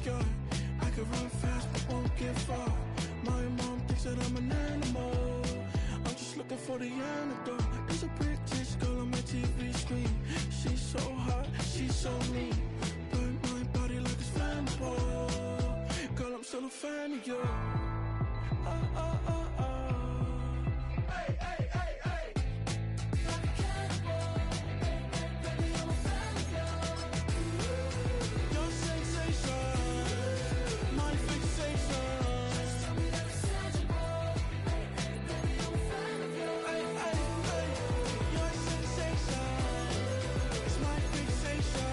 sky. I can run fast but won't get far. My mom thinks that I'm an animal. I'm just looking for the antidote. There's a British girl on my TV screen. She's so hot, she's so mean. Burn my body like it's flammable. Girl, I'm still a fan of you. Hey, hey, hey, hey. Like a cannibal. Baby, I'm a fan of you. Your sensation, my fixation. Just tell me that it's tangible. Baby, I'm a fan of you. Hey, hey, hey. Your sensation is my fixation.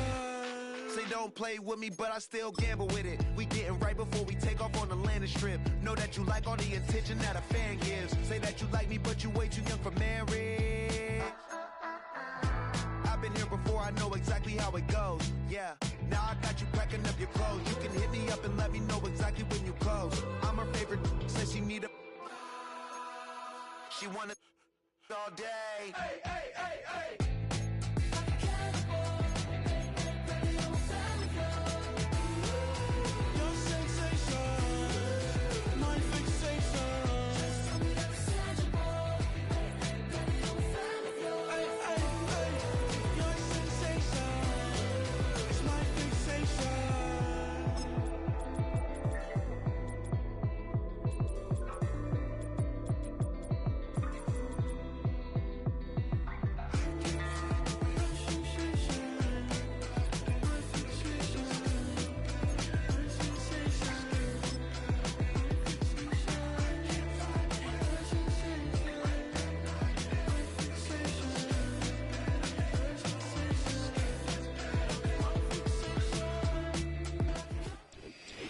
Say don't play with me, but I still gamble with it. We getting right before we take off on the landing strip. Know that you like all the attention that a fan gives. Say that you like me, but you way too young for marriage. I've been here before, I know exactly how it goes. Yeah, now I got you packing up your clothes. You can hit me up and let me know exactly when you close. I'm her favorite, says she need a. She wanna all day. Hey, hey, hey, hey. Like a cannibal. Baby, I'm a fan of you. Your sensation, my fixation. Just tell me that it's tangible. Baby, I'm a fan of you. Hey, hey, hey. Your sensation is my fixation.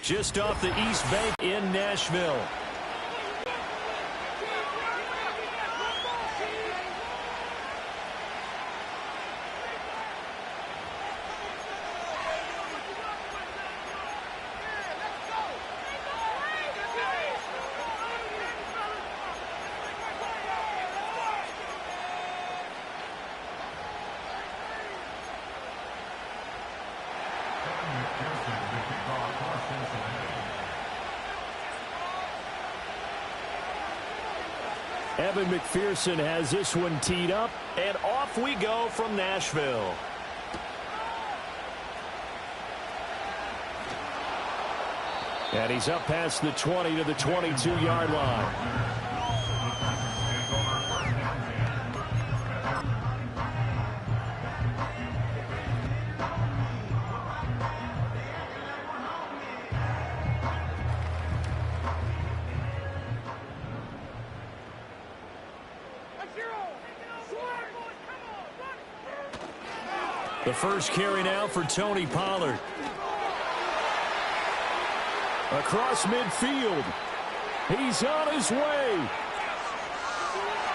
Just off the East Bank in Nashville. Evan McPherson has this one teed up, and off we go from Nashville. And he's up past the 20 to the 22-yard line. The first carry now for Tony Pollard. Across midfield. He's on his way.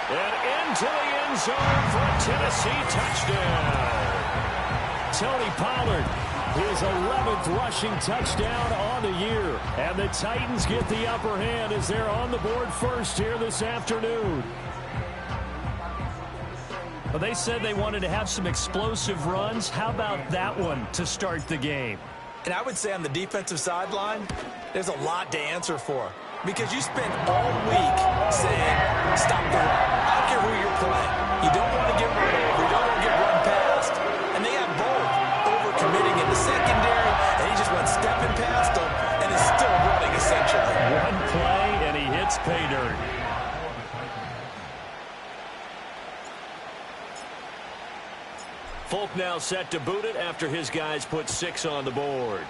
And into the end zone for a Tennessee touchdown. Tony Pollard, his 11th rushing touchdown on the year. And the Titans get the upper hand as they're on the board first here this afternoon. Well, they said they wanted to have some explosive runs. How about that one to start the game? And I would say on the defensive sideline, there's a lot to answer for. Because you spent all week saying, stop the run. I don't care who you're playing. You don't want to get run over. You don't want to get run past. And they have both overcommitting in the secondary, and he just went stepping past them and is still running, essentially. One play, and he hits pay dirt. Folk now set to boot it after his guys put 6 on the board.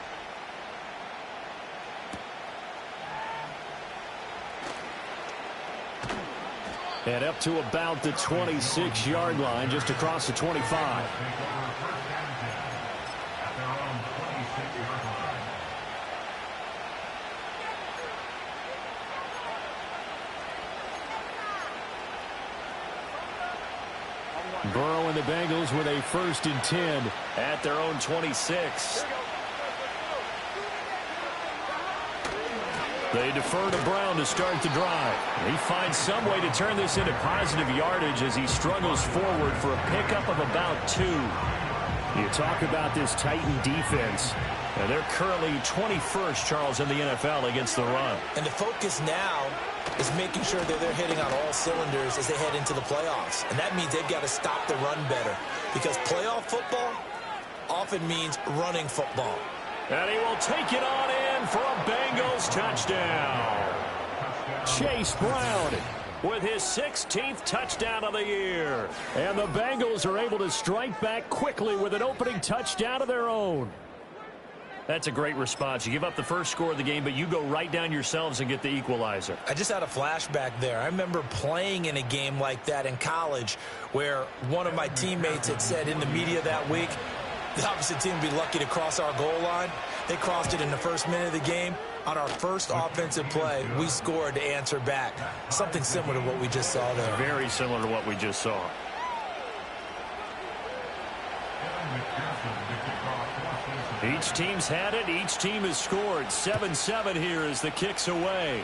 And up to about the 26-yard line, just across the 25. Burrow and the Bengals with a 1st and 10 at their own 26. They defer to Brown to start the drive. He finds some way to turn this into positive yardage as he struggles forward for a pickup of about 2. You talk about this Titan defense. And they're currently 21st, Charles, in the NFL against the run. And the focus now is making sure that they're hitting on all cylinders as they head into the playoffs. And that means they've got to stop the run better. Because playoff football often means running football. And he will take it on in for a Bengals touchdown. Chase Brown with his 16th touchdown of the year. And the Bengals are able to strike back quickly with an opening touchdown of their own. That's a great response. You give up the first score of the game, but you go right down yourselves and get the equalizer. I just had a flashback there. I remember playing in a game like that in college where one of my teammates had said in the media that week, the opposite team would be lucky to cross our goal line. They crossed it in the first minute of the game. On our first offensive play, we scored to answer back. Something similar to what we just saw there. Very similar to what we just saw. Each team's had it. Each team has scored. 7-7 here as the kick's away.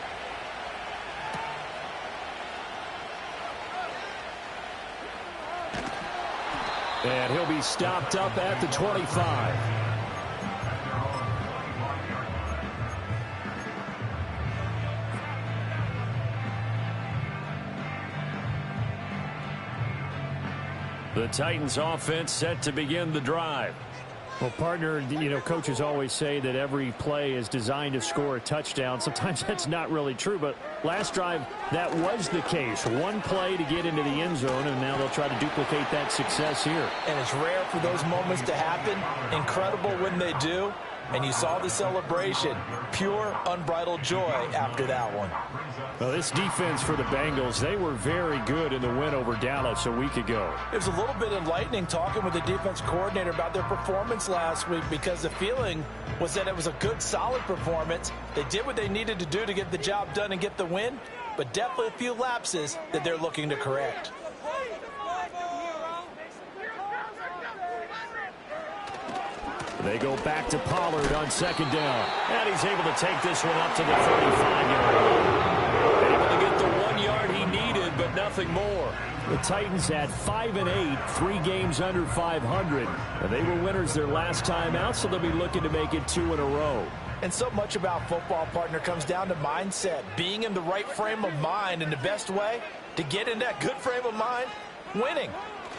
And he'll be stopped up at the 25. The Titans offense set to begin the drive. Well, partner, you know, coaches always say that every play is designed to score a touchdown. Sometimes that's not really true, but last drive, that was the case. One play to get into the end zone, and now they'll try to duplicate that success here. And it's rare for those moments to happen. Incredible when they do. And you saw the celebration. Pure, unbridled joy after that one. Well, this defense for the Bengals, they were very good in the win over Dallas a week ago. It was a little bit enlightening talking with the defense coordinator about their performance last week because the feeling was that it was a good, solid performance. They did what they needed to do to get the job done and get the win, but definitely a few lapses that they're looking to correct. They go back to Pollard on second down. And he's able to take this one up to the 35-yard line. Able to get the 1 yard he needed, but nothing more. The Titans at 5-8, 3 games under 500. And they were winners their last time out, so they'll be looking to make it 2 in a row. And so much about football, partner, comes down to mindset. Being in the right frame of mind, and the best way to get in that good frame of mind, winning.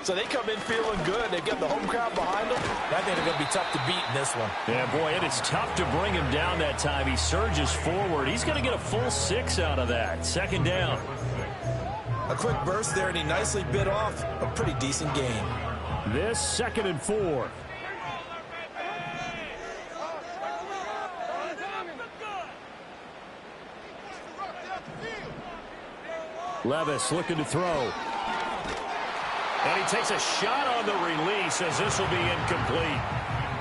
So they come in feeling good. They've got the home crowd behind them. I think they're going to be tough to beat in this one. Yeah, boy, it is tough to bring him down that time. He surges forward. He's going to get a full 6 out of that. Second down. A quick burst there, and he nicely bit off a pretty decent gain. This 2nd and 4. Levis looking to throw. And he takes a shot on the release as this will be incomplete.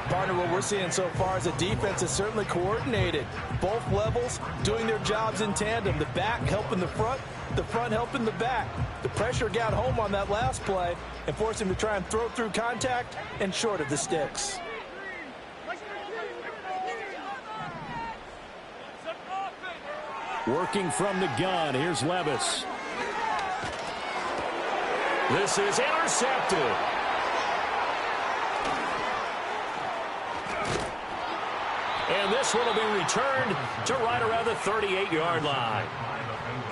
Partner, what we're seeing so far is the defense is certainly coordinated. Both levels doing their jobs in tandem. The back helping the front helping the back. The pressure got home on that last play and forced him to try and throw through contact and short of the sticks. Working from the gun, here's Levis. This is intercepted. And this one will be returned to right around the 38-yard line.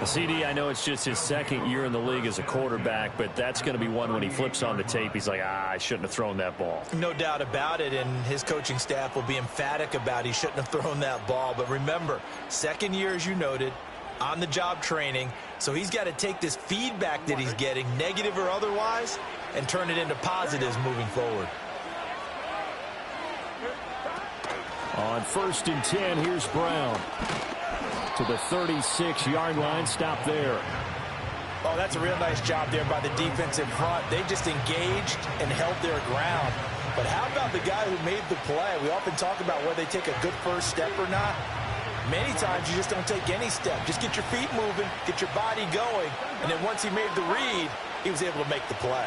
The CD, I know it's just his 2nd year in the league as a quarterback, but that's going to be one when he flips on the tape. He's like, I shouldn't have thrown that ball. No doubt about it, and his coaching staff will be emphatic about he shouldn't have thrown that ball. But remember, 2nd year, as you noted, on-the-job training, so he's got to take this feedback that he's getting, negative or otherwise, and turn it into positives moving forward. On 1st and 10, here's Brown. To the 36-yard line, stop there. Oh, that's a real nice job there by the defensive front. They just engaged and held their ground. But how about the guy who made the play? We often talk about whether they take a good first step or not. Many times you just don't take any step. Just get your feet moving, get your body going, and then once he made the read, he was able to make the play.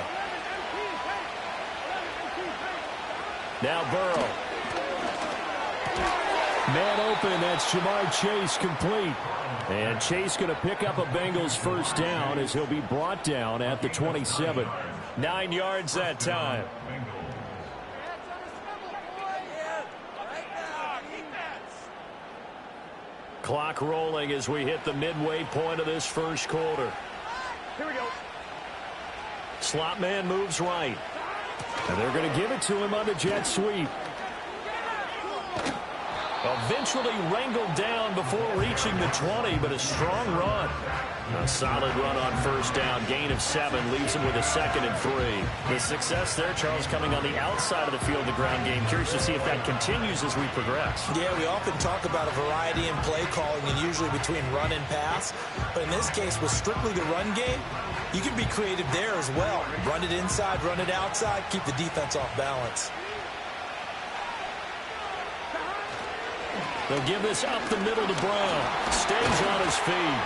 Now Burrow. Man open, that's Jamar Chase complete. And Chase going to pick up a Bengals first down as he'll be brought down at the 27. 9 yards that time. Clock rolling as we hit the midway point of this first quarter. Here we go. Slot man moves right. And they're going to give it to him on the jet sweep. Eventually wrangled down before reaching the 20, but a strong run. A solid run on first down. Gain of 7 leaves him with a 2nd and 3. The success there, Charles, coming on the outside of the field, the ground game. Curious to see if that continues as we progress. Yeah, we often talk about a variety in play calling and usually between run and pass. But in this case, with strictly the run game, you can be creative there as well. Run it inside, run it outside, keep the defense off balance. They'll give this up the middle to Brown. Stays on his feet.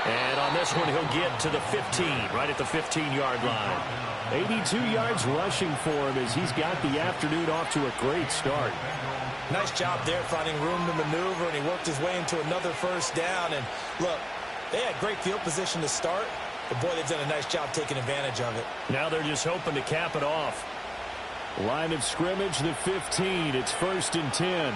And on this one, he'll get to the 15, right at the 15-yard line. 82 yards rushing for him as he's got the afternoon off to a great start. Nice job there finding room to maneuver, and he worked his way into another first down. And look, they had great field position to start, but boy, they've done a nice job taking advantage of it. Now they're just hoping to cap it off. Line of scrimmage, the 15. It's 1st and 10.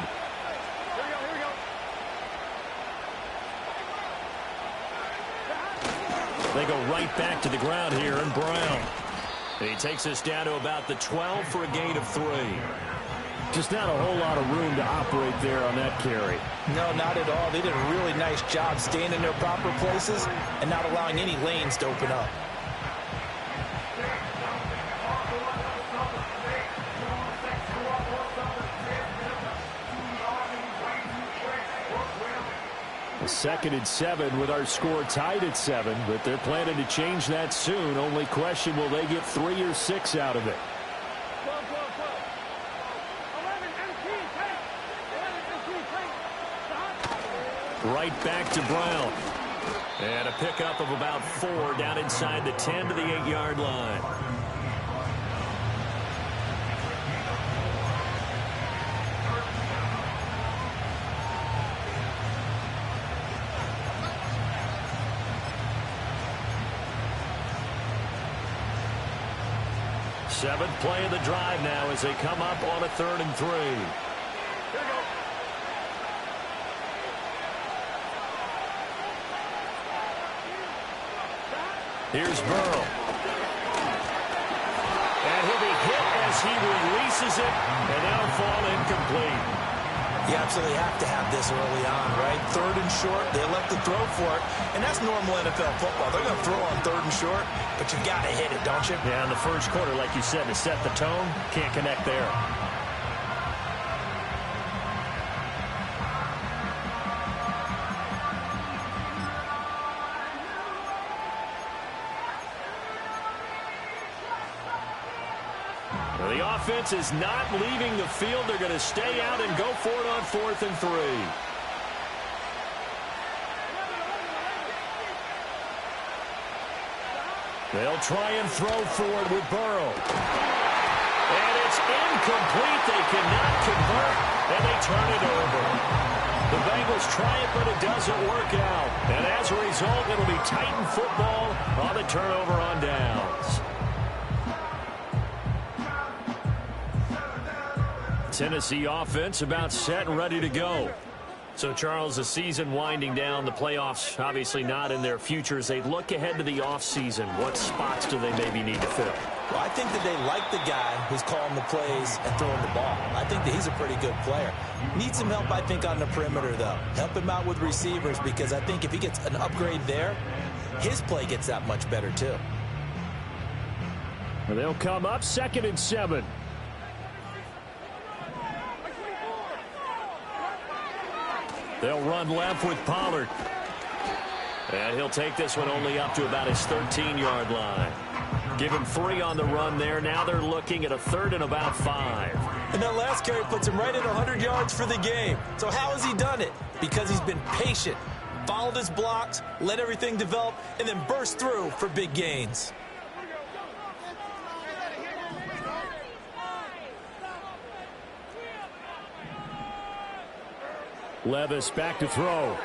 They go right back to the ground here, and Brown. He takes us down to about the 12 for a gain of 3. Just not a whole lot of room to operate there on that carry. No, not at all. They did a really nice job staying in their proper places and not allowing any lanes to open up. Second and 7 with our score tied at 7, but they're planning to change that soon. Only question, will they get 3 or 6 out of it? Right back to Brown. And a pickup of about 4 down inside the 10 to the 8-yard line. Seventh play of the drive now as they come up on a 3rd and 3. Here's Burrow. And he'll be hit as he releases it, and that'll fall incomplete. You absolutely have to have this early on, right? 3rd and short, they elect to throw for it, and that's normal NFL football. They're going to throw on 3rd and short, but you've got to hit it, don't you? Yeah, in the first quarter, like you said, to set the tone, can't connect there. The offense is not leaving the field. They're going to stay out and go for it on 4th and 3. They'll try and throw forward with Burrow. And it's incomplete. They cannot convert, and they turn it over. The Bengals try it, but it doesn't work out. And as a result, it'll be Titan football on the turnover on downs. Tennessee offense about set and ready to go. So, Charles, the season winding down, the playoffs obviously not in their futures. They look ahead to the offseason. What spots do they maybe need to fill? Well, I think that they like the guy who's calling the plays and throwing the ball. I think that he's a pretty good player. Needs some help, I think, on the perimeter, though. Help him out with receivers, because I think if he gets an upgrade there, his play gets that much better, too. They'll come up 2nd and 7. They'll run left with Pollard. And he'll take this one only up to about his 13-yard line. Give him 3 on the run there. Now they're looking at a 3rd and about 5. And that last carry puts him right at 100 yards for the game. So how has he done it? Because he's been patient, followed his blocks, let everything develop, and then burst through for big gains. Levis back to throw.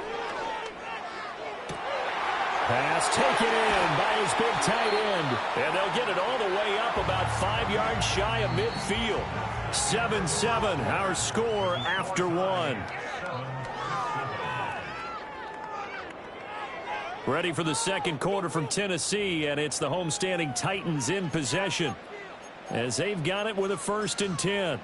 Pass taken in by his big tight end. And they'll get it all the way up about 5 yards shy of midfield. 7-7, our score after 1. Ready for the second quarter from Tennessee, and it's the homestanding Titans in possession as they've got it with a 1st and 10.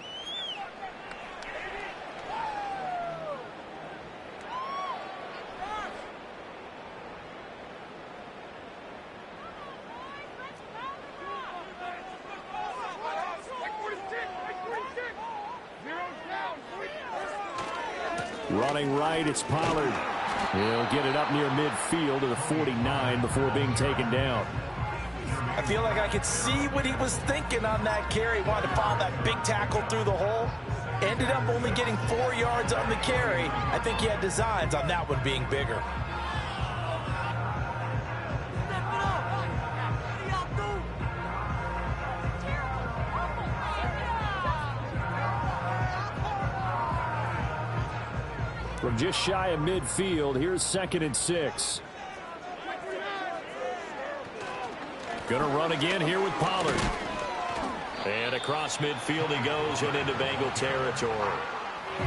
Running right, it's Pollard. He'll get it up near midfield to the 49 before being taken down. I feel like I could see what he was thinking on that carry. Wanted to find that big tackle through the hole. Ended up only getting 4 yards on the carry. I think he had designs on that one being bigger. From just shy of midfield, here's 2nd and 6. Gonna run again here with Pollard. And across midfield he goes and into Bengal territory.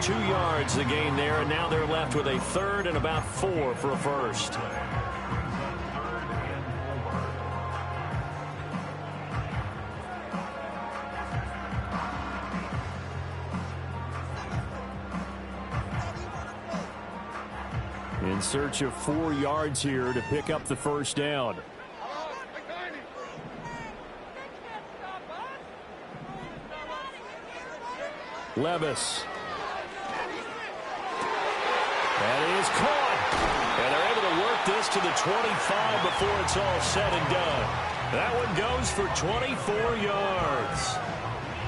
2 yards the gain there, and now they're left with a 3rd and about 4 for a 1st. In search of 4 yards here to pick up the 1st down. Levis. That is caught. And they're able to work this to the 25 before it's all said and done. That one goes for 24 yards.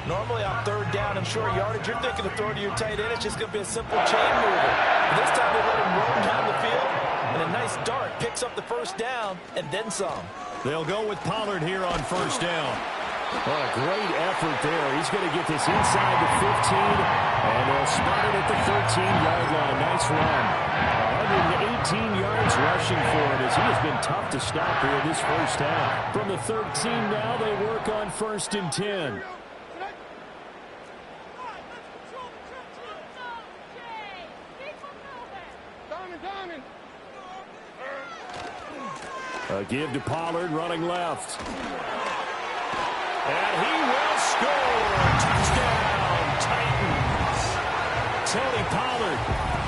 Normally on 3rd down and short yardage, you're thinking of throwing to your tight end. It's just going to be a simple chain mover. But this time they let him roam down the field, and a nice dart picks up the 1st down and then some. They'll go with Pollard here on 1st down. Oh, a great effort there. He's going to get this inside the 15, and they'll spot it at the 13-yard line. Nice run. 118 yards rushing for him as he has been tough to stop here this 1st half. From the 13 now, they work on 1st and 10. A give to Pollard, running left. And he will score. Touchdown, Titans. Tony Pollard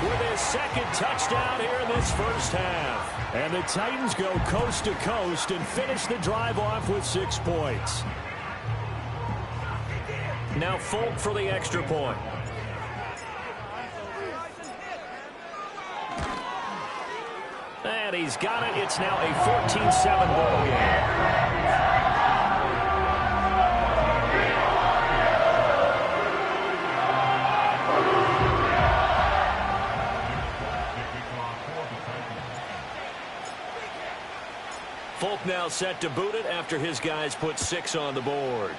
with his 2nd touchdown here in this 1st half. And the Titans go coast to coast and finish the drive off with 6 points. Now Folk for the extra point. And he's got it. It's now a 14-7 ball game. Folk now set to boot it after his guys put 6 on the board.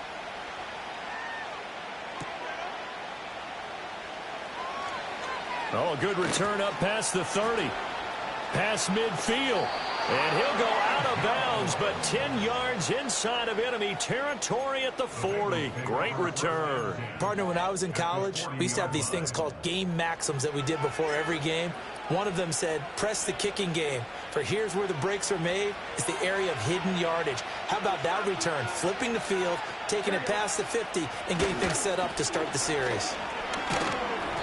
Oh, a good return up past the 30. Past midfield. And he'll go out of bounds, but 10 yards inside of enemy territory at the 40. Great return. Partner, when I was in college, we used to have these things called game maxims that we did before every game. One of them said, press the kicking game. For here's where the breaks are made, is the area of hidden yardage. How about that return? Flipping the field, taking it past the 50, and getting things set up to start the series.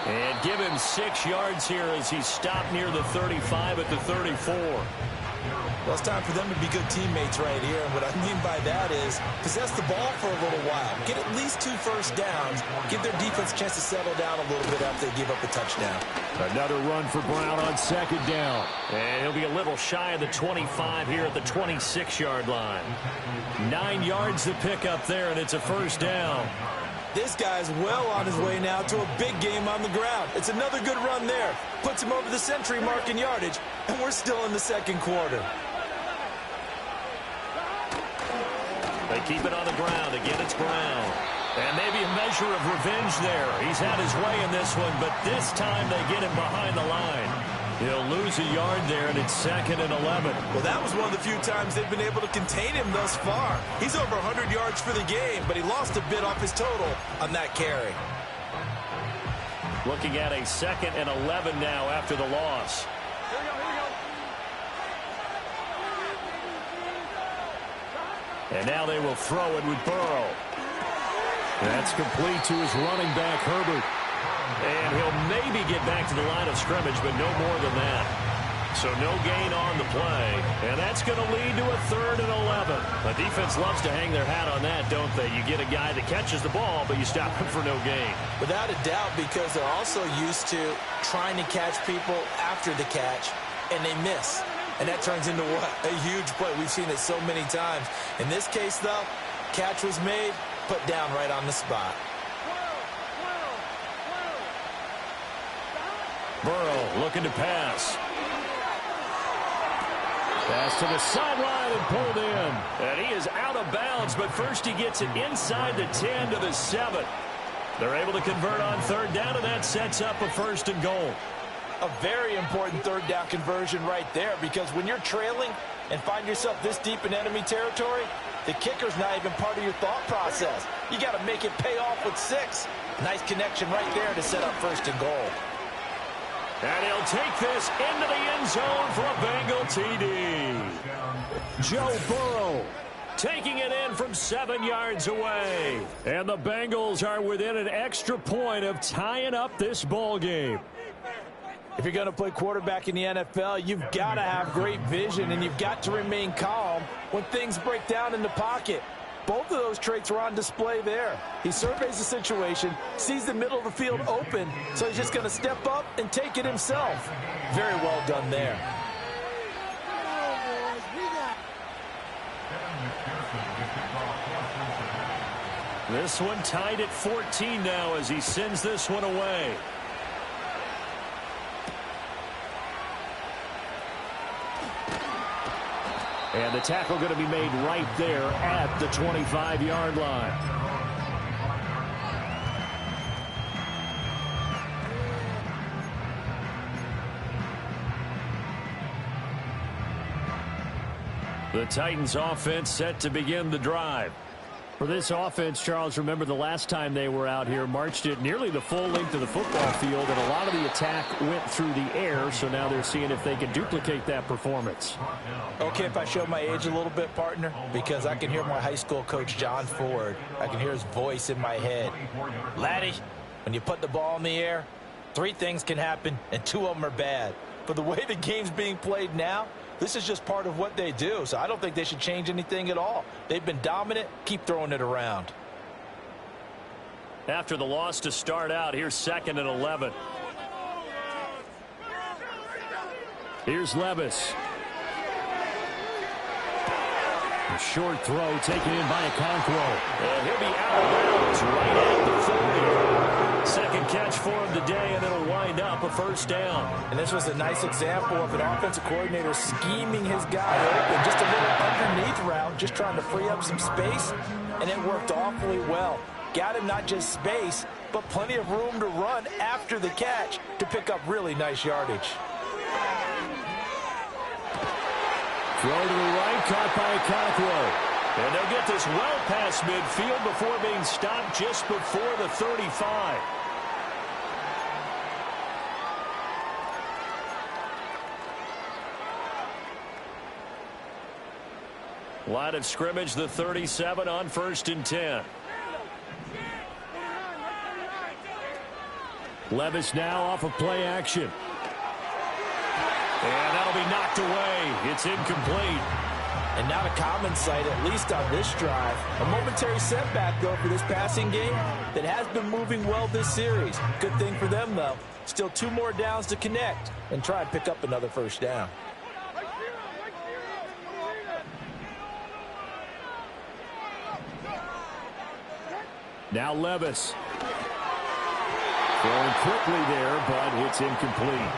And give him 6 yards here as he stopped near the 35 at the 34. Well, it's time for them to be good teammates right here. And what I mean by that is possess the ball for a little while. Get at least 2 first downs. Give their defense a chance to settle down a little bit after they give up a touchdown. Another run for Brown on 2nd down. And he'll be a little shy of the 25 here at the 26-yard line. 9 yards to pick up there, and it's a 1st down. This guy's well on his way now to a big game on the ground. It's another good run there. Puts him over the century mark in yardage, and we're still in the 2nd quarter. They keep it on the ground. Again, it's Brown. And maybe a measure of revenge there. He's had his way in this one, but this time they get him behind the line. He'll lose a yard there, and it's 2nd and 11. Well, that was one of the few times they've been able to contain him thus far. He's over 100 yards for the game, but he lost a bit off his total on that carry. Looking at a 2nd and 11 now after the loss. And now they will throw it with Burrow. That's complete to his running back, Herbert. And he'll maybe get back to the line of scrimmage, but no more than that. So no gain on the play. And that's going to lead to a 3rd and 11. The defense loves to hang their hat on that, don't they? You get a guy that catches the ball, but you stop him for no gain. Without a doubt, because they're also used to trying to catch people after the catch, and they miss. And that turns into what? A huge play. We've seen it so many times. In this case, though, catch was made, put down right on the spot. Burrow looking to pass. Pass to the sideline and pulled in. And he is out of bounds, but first he gets it inside the 10 to the 7. They're able to convert on 3rd down, and that sets up a 1st and goal. A very important 3rd down conversion right there, because when you're trailing and find yourself this deep in enemy territory, the kicker's not even part of your thought process. You got to make it pay off with 6. Nice connection right there to set up 1st and goal. And he'll take this into the end zone for a Bengal TD. Joe Burrow taking it in from 7 yards away. And the Bengals are within an extra point of tying up this ball game. If you're going to play quarterback in the NFL, you've got to have great vision, and you've got to remain calm when things break down in the pocket. Both of those traits were on display there. He surveys the situation, sees the middle of the field open, so he's just going to step up and take it himself. Very well done there. This one tied at 14 now as he sends this one away. And the tackle going to be made right there at the 25-yard line. The Titans offense set to begin the drive. For this offense, Charles, remember the last time they were out here, marched it nearly the full length of the football field, and a lot of the attack went through the air, so now they're seeing if they can duplicate that performance. Okay, if I show my age a little bit, partner, because I can hear my high school coach, John Ford. I can hear his voice in my head. Laddie, when you put the ball in the air, 3 things can happen, and 2 of them are bad. But the way the game's being played now, this is just part of what they do, so I don't think they should change anything at all. They've been dominant. Keep throwing it around. After the loss to start out, here's 2nd and 11. Here's Levis. A short throw taken in by Okonkwo. And he'll be out of bounds right at the 40. Second catch for him today, and it'll wind up a 1st down. And this was a nice example of an offensive coordinator scheming his guy open. Just a little underneath route, just trying to free up some space, and it worked awfully well. Got him not just space, but plenty of room to run after the catch to pick up really nice yardage. Throw to the right, caught by Okonkwo. And they'll get this well past midfield before being stopped just before the 35. Line of scrimmage, the 37 on 1st and 10. Levis now off of play action. And that'll be knocked away. It's incomplete. And not a common sight, at least on this drive. A momentary setback, though, for this passing game that has been moving well this series. Good thing for them, though. Still 2 more downs to connect and try and pick up another 1st down. Now Levis. Throwing quickly there, but it's incomplete.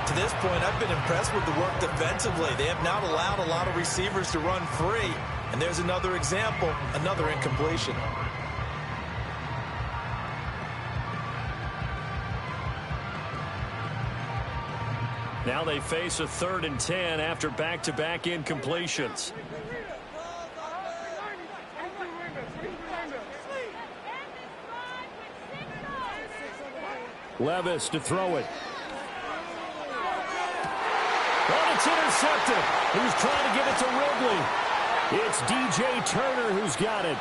To this point, I've been impressed with the work defensively. They have not allowed a lot of receivers to run free. And there's another example, another incompletion. Now they face a 3rd and 10 after back-to-back incompletions. Levis to throw it. Oh, it's intercepted. He was trying to give it to Ridley. It's DJ Turner who's got it.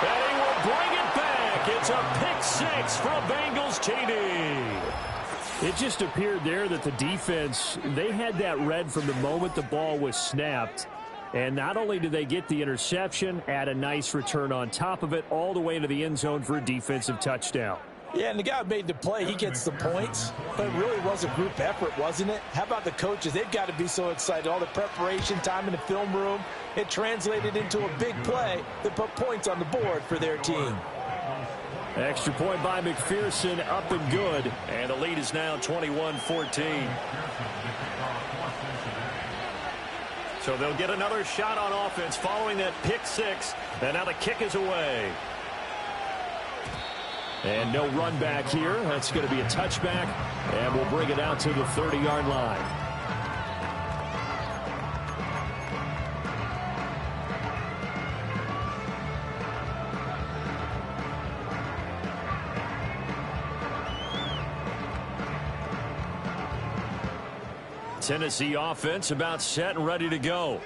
And he will bring it back. It's a pick six from Bengals TD. It just appeared there that the defense, they had that read from the moment the ball was snapped. And not only did they get the interception, add a nice return on top of it, all the way to the end zone for a defensive touchdown. Yeah, and the guy who made the play, he gets the points. But it really was a group effort, wasn't it? How about the coaches? They've got to be so excited. All the preparation, time in the film room, it translated into a big play that put points on the board for their team. Extra point by McPherson, up and good. And the lead is now 21-14. So they'll get another shot on offense following that pick six. And now the kick is away. And no run back here. That's going to be a touchback. And we'll bring it out to the 30-yard line. Tennessee offense about set and ready to go.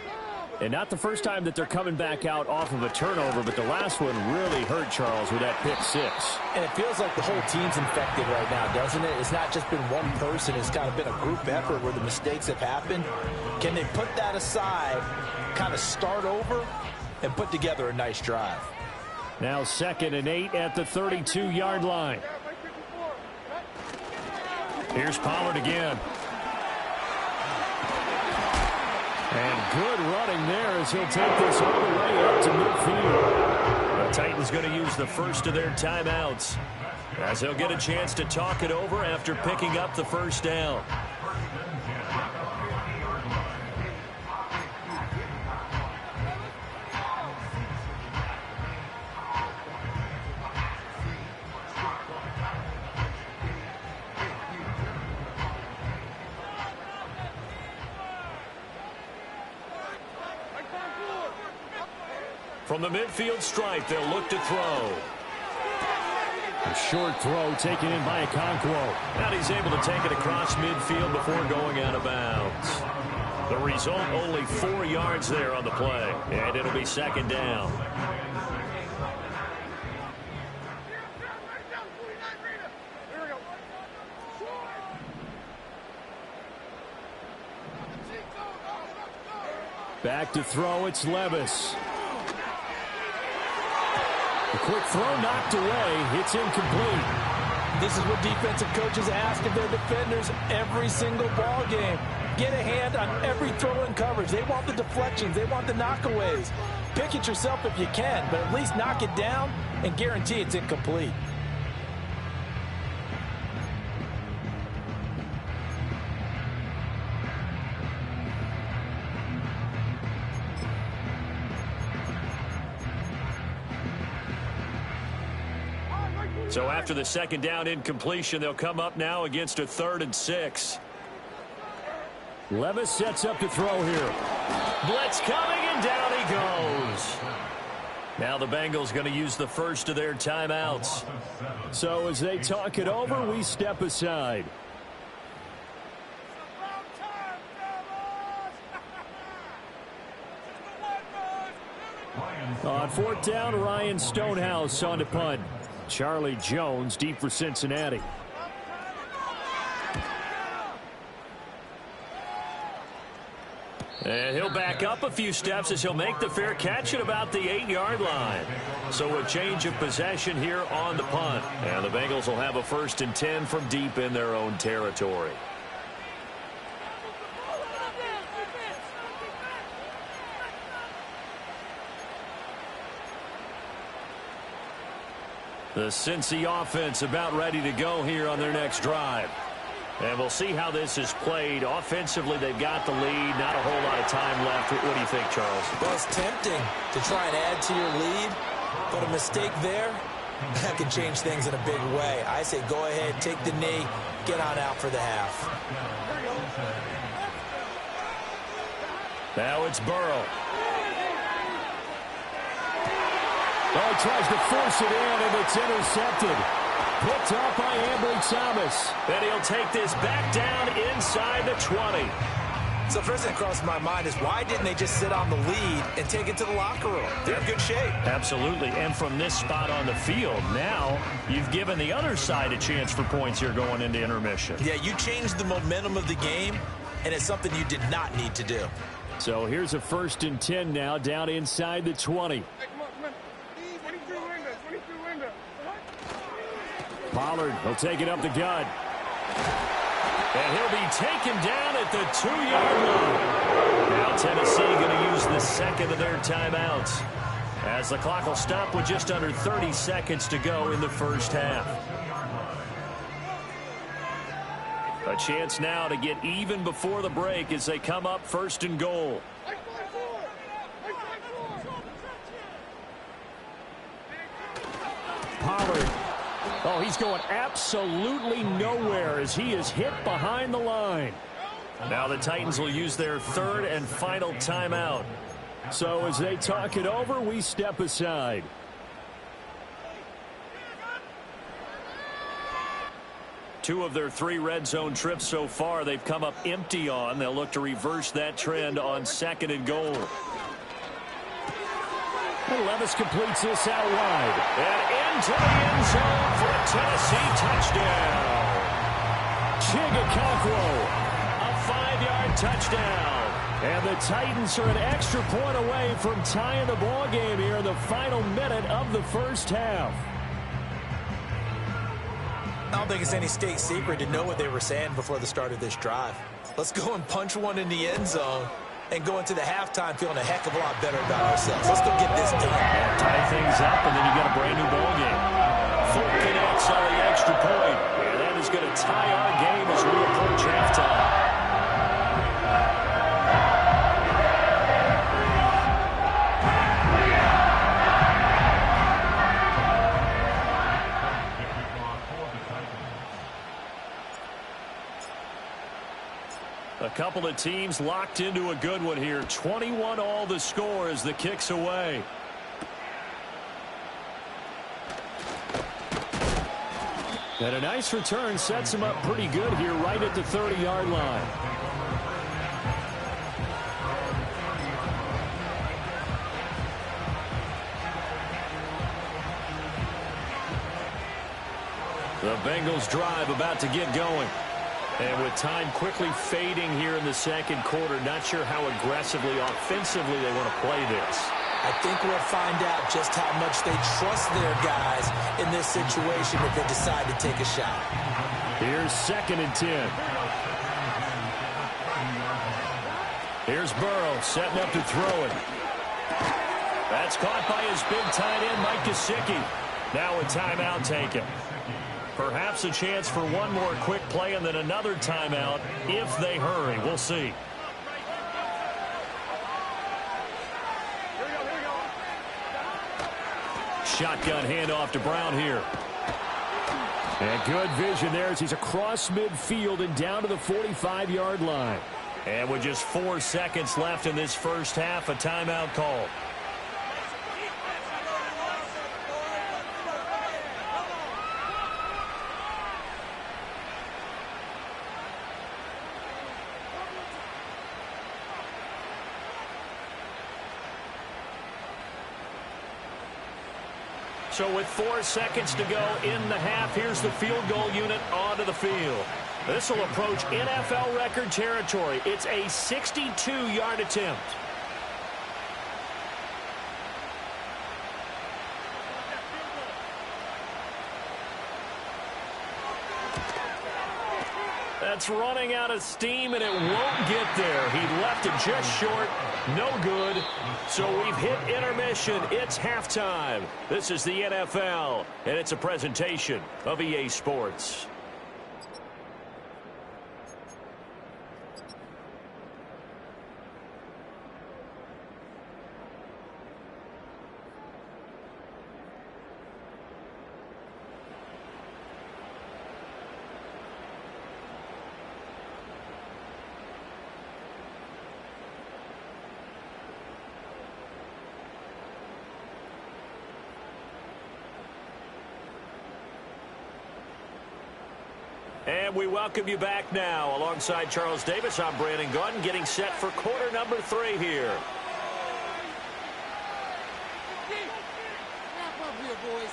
And not the first time that they're coming back out off of a turnover, but the last one really hurt Charles with that pick six. And it feels like the whole team's infected right now, doesn't it? It's not just been one person. It's kind of been a group effort where the mistakes have happened. Can they put that aside, kind of start over, and put together a nice drive? Now 2nd and 8 at the 32-yard line. Here's Pollard again. And good running there as he'll take this all the way up to midfield. The Titans going to use the first of their timeouts as they'll get a chance to talk it over after picking up the first down. From the midfield stripe, they'll look to throw. A short throw taken in by Okonkwo. And he's able to take it across midfield before going out of bounds. The result, only 4 yards there on the play. And it'll be 2nd down. Back to throw, it's Levis. A quick throw knocked away. It's incomplete. This is what defensive coaches ask of their defenders every single ball game. Get a hand on every throw in coverage. They want the deflections. They want the knockaways. Pick it yourself if you can, but at least knock it down and guarantee it's incomplete. So after the 2nd down incompletion, they'll come up now against a 3rd and 6. Levis sets up to throw here. Blitz coming, and down he goes. Now the Bengals going to use the first of their timeouts. So as they talk it over, we step aside. On 4th down, Ryan Stonehouse on to punt. Charlie Jones deep for Cincinnati. And he'll back up a few steps as he'll make the fair catch at about the 8-yard line. So a change of possession here on the punt. And the Bengals will have a 1st and 10 from deep in their own territory. The Cincy offense about ready to go here on their next drive. And we'll see how this is played. Offensively, they've got the lead. Not a whole lot of time left. What do you think, Charles? Well, it's tempting to try and add to your lead, but a mistake there, that can change things in a big way. I say go ahead, take the knee, get on out for the half. Now it's Burrow. Oh, he tries to force it in, and it's intercepted. Picked up by Ambry Thomas. And he'll take this back down inside the 20. So first thing that crosses my mind is why didn't they just sit on the lead and take it to the locker room? They're in good shape. Absolutely. And from this spot on the field, now you've given the other side a chance for points here going into intermission. Yeah, you changed the momentum of the game, and it's something you did not need to do. So here's a 1st and 10 now, down inside the 20. Pollard will take it up the gut. And he'll be taken down at the 2-yard line. Now Tennessee going to use the second of their timeouts, as the clock will stop with just under 30 seconds to go in the first half. A chance now to get even before the break as they come up 1st and goal. Pollard. Oh, he's going absolutely nowhere as he is hit behind the line. Now the Titans will use their 3rd and final timeout. So as they talk it over, we step aside. Two of their 3 red zone trips so far, they've come up empty on. They'll look to reverse that trend on 2nd and goal. And Levis completes this out wide. And into the end zone for a Tennessee touchdown. Chigakonkwo, a 5-yard touchdown. And the Titans are an extra point away from tying the ball game here in the final minute of the first half. I don't think it's any state secret to know what they were saying before the start of this drive. Let's go and punch one in the end zone and go into the halftime feeling a heck of a lot better about ourselves. Let's go get this done. And tie things up, and then you got a brand new ball game. Full connects on the extra point. And that is going to tie our game as we approach halftime. A couple of teams locked into a good one here. 21 all the score as the kick's away. And a nice return sets him up pretty good here right at the 30-yard line. The Bengals drive about to get going. And with time quickly fading here in the second quarter, not sure how aggressively, offensively they want to play this. I think we'll find out just how much they trust their guys in this situation if they decide to take a shot. Here's 2nd and 10. Here's Burrow setting up to throw it. That's caught by his big tight end, Mike Gesicki. Now a timeout taken. Perhaps a chance for one more quick play and then another timeout if they hurry. We'll see. Shotgun handoff to Brown here. And good vision there as he's across midfield and down to the 45-yard line. And with just 4 seconds left in this first half, a timeout call. So with 4 seconds to go in the half, here's the field goal unit onto the field. This will approach NFL record territory. It's a 62-yard attempt. That's running out of steam, and it won't get there. He left it just short. No good. So we've hit intermission. It's halftime. This is the NFL, and it's a presentation of EA Sports. And we welcome you back now. Alongside Charles Davis, I'm Brandon Gaudin, getting set for quarter number 3 here. Wrap up here, boys.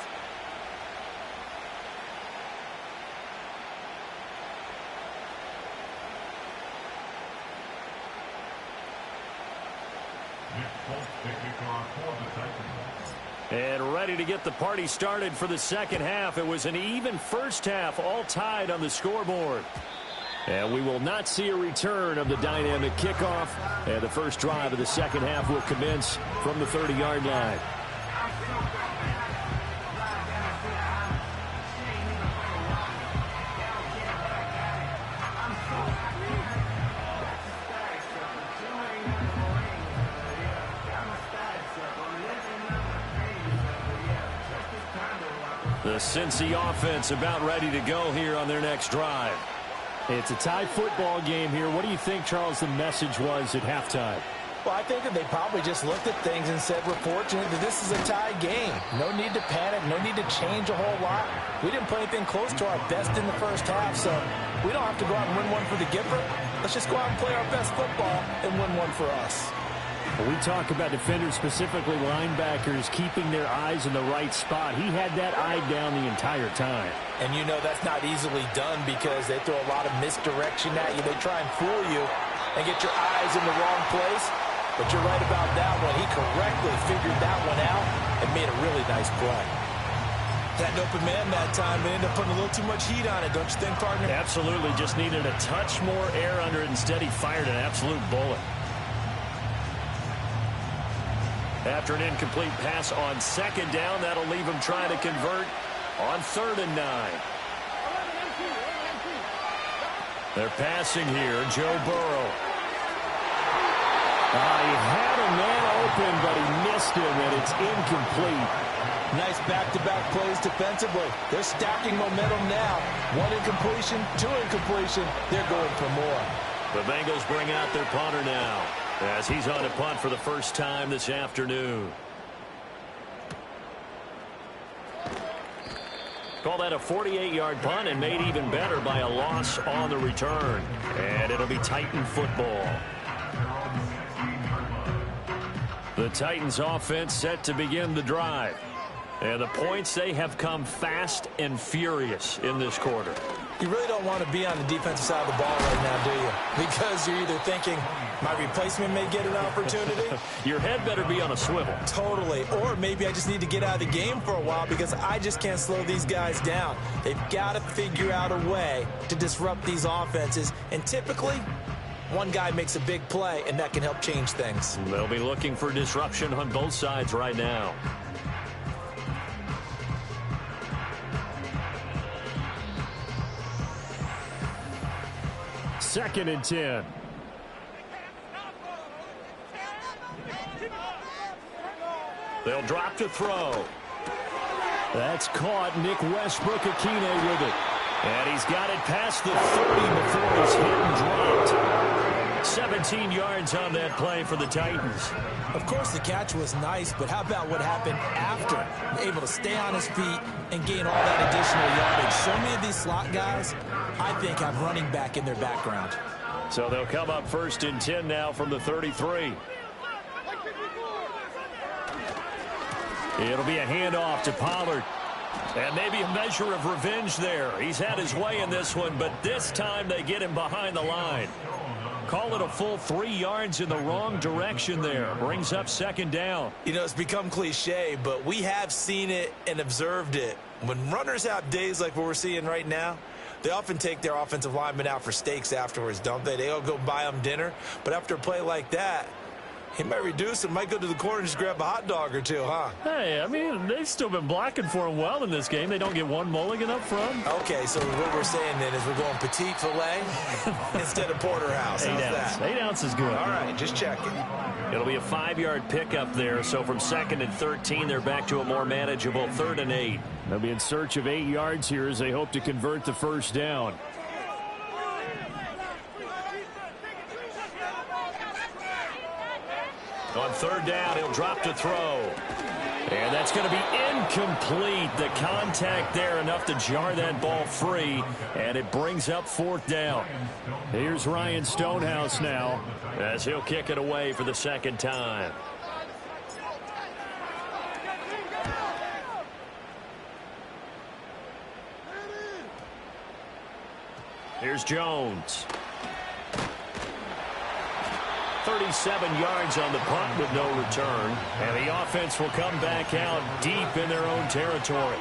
And ready to get the party started for the second half. It was an even first half, all tied on the scoreboard. And we will not see a return of the dynamic kickoff. And the first drive of the second half will commence from the 30-yard line. The Cincy offense about ready to go here on their next drive. It's a tie football game here. What do you think, Charles, the message was at halftime? Well, I think that they probably just looked at things and said, we're fortunate that this is a tie game. No need to panic, no need to change a whole lot. We didn't play anything close to our best in the first half, so we don't have to go out and win one for the Gipper. Let's just go out and play our best football and win one for us. When we talk about defenders, specifically linebackers, keeping their eyes in the right spot. He had that eye down the entire time. And you know that's not easily done because they throw a lot of misdirection at you. They try and fool you and get your eyes in the wrong place. But you're right about that one. He correctly figured that one out and made a really nice play. Had an open man that time, but ended up putting a little too much heat on it, don't you think, partner? Absolutely. Just needed a touch more air under it. Instead, he fired an absolute bullet. After an incomplete pass on second down, that'll leave him trying to convert on 3rd and 9. They're passing here. Joe Burrow. He had a man open, but he missed him, and it's incomplete. Nice back-to-back plays defensively. They're stacking momentum now. 1 incompletion, 2 incompletion. They're going for more. The Bengals bring out their punter now, as he's on a punt for the first time this afternoon. Call that a 48-yard punt, and made even better by a loss on the return. And it'll be Titan football. The Titans offense set to begin the drive. And the points, they have come fast and furious in this quarter. You really don't want to be on the defensive side of the ball right now, do you? Because you're either thinking, my replacement may get an opportunity. Your head better be on a swivel. Totally. Or maybe I just need to get out of the game for a while because I just can't slow these guys down. They've got to figure out a way to disrupt these offenses. And typically, one guy makes a big play, and that can help change things. They'll be looking for disruption on both sides right now. Second and 10. They'll drop to throw. That's caught. Nick Westbrook-Ikhine with it. And he's got it past the 30 before he's hit and dropped. 17 yards on that play for the Titans. Of course, the catch was nice, but how about what happened after? Able to stay on his feet and gain all that additional yardage. So many of these slot guys, I think, have running back in their background. So they'll come up 1st and 10 now from the 33. It'll be a handoff to Pollard. And maybe a measure of revenge there. He's had his way in this one, but this time they get him behind the line. Call it a full 3 yards in the wrong direction there. Brings up 2nd down. You know, it's become cliche, but we have seen it and observed it. When runners have days like what we're seeing right now, they often take their offensive linemen out for steaks afterwards, don't they? They'll go buy them dinner. But after a play like that, he might reduce and might go to the corner and just grab a hot dog or two, huh? Hey, I mean, they've still been blocking for him well in this game. They don't get one mulligan up front. Okay, so what we're saying then is we're going petite filet instead of porterhouse. How's that? 8 ounce is good. All right, just checking. It'll be a 5-yard pickup there. So from 2nd and 13, they're back to a more manageable 3rd and 8. They'll be in search of 8 yards here as they hope to convert the first down. On 3rd down, he'll drop to throw. And that's going to be incomplete. The contact there enough to jar that ball free, and it brings up 4th down. Here's Ryan Stonehouse now as he'll kick it away for the 2nd time. Here's Jones. 37 yards on the punt with no return. And the offense will come back out deep in their own territory.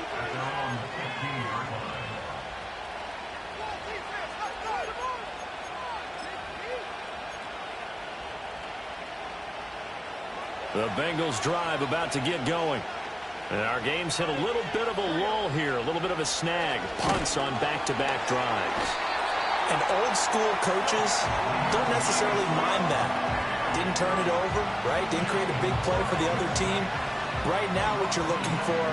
The Bengals drive about to get going. And our game's hit a little bit of a lull here, a little bit of a snag. Punts on back-to-back drives. And old-school coaches don't necessarily mind that. Didn't turn it over, right? Didn't create a big play for the other team. Right now what you're looking for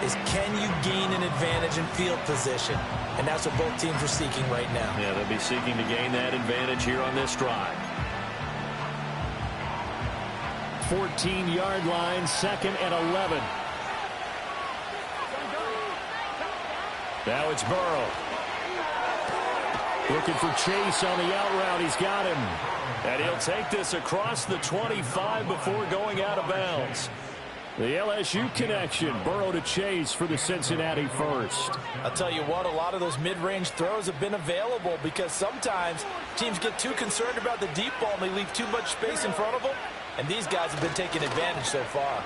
is can you gain an advantage in field position? And that's what both teams are seeking right now. Yeah, they'll be seeking to gain that advantage here on this drive. 14-yard line, 2nd and 11. Now it's Burrow. Looking for Chase on the out route. He's got him. And he'll take this across the 25 before going out of bounds. The LSU connection. Burrow to Chase for the Cincinnati first. I'll tell you what, a lot of those mid-range throws have been available because sometimes teams get too concerned about the deep ball and they leave too much space in front of them. And these guys have been taking advantage so far.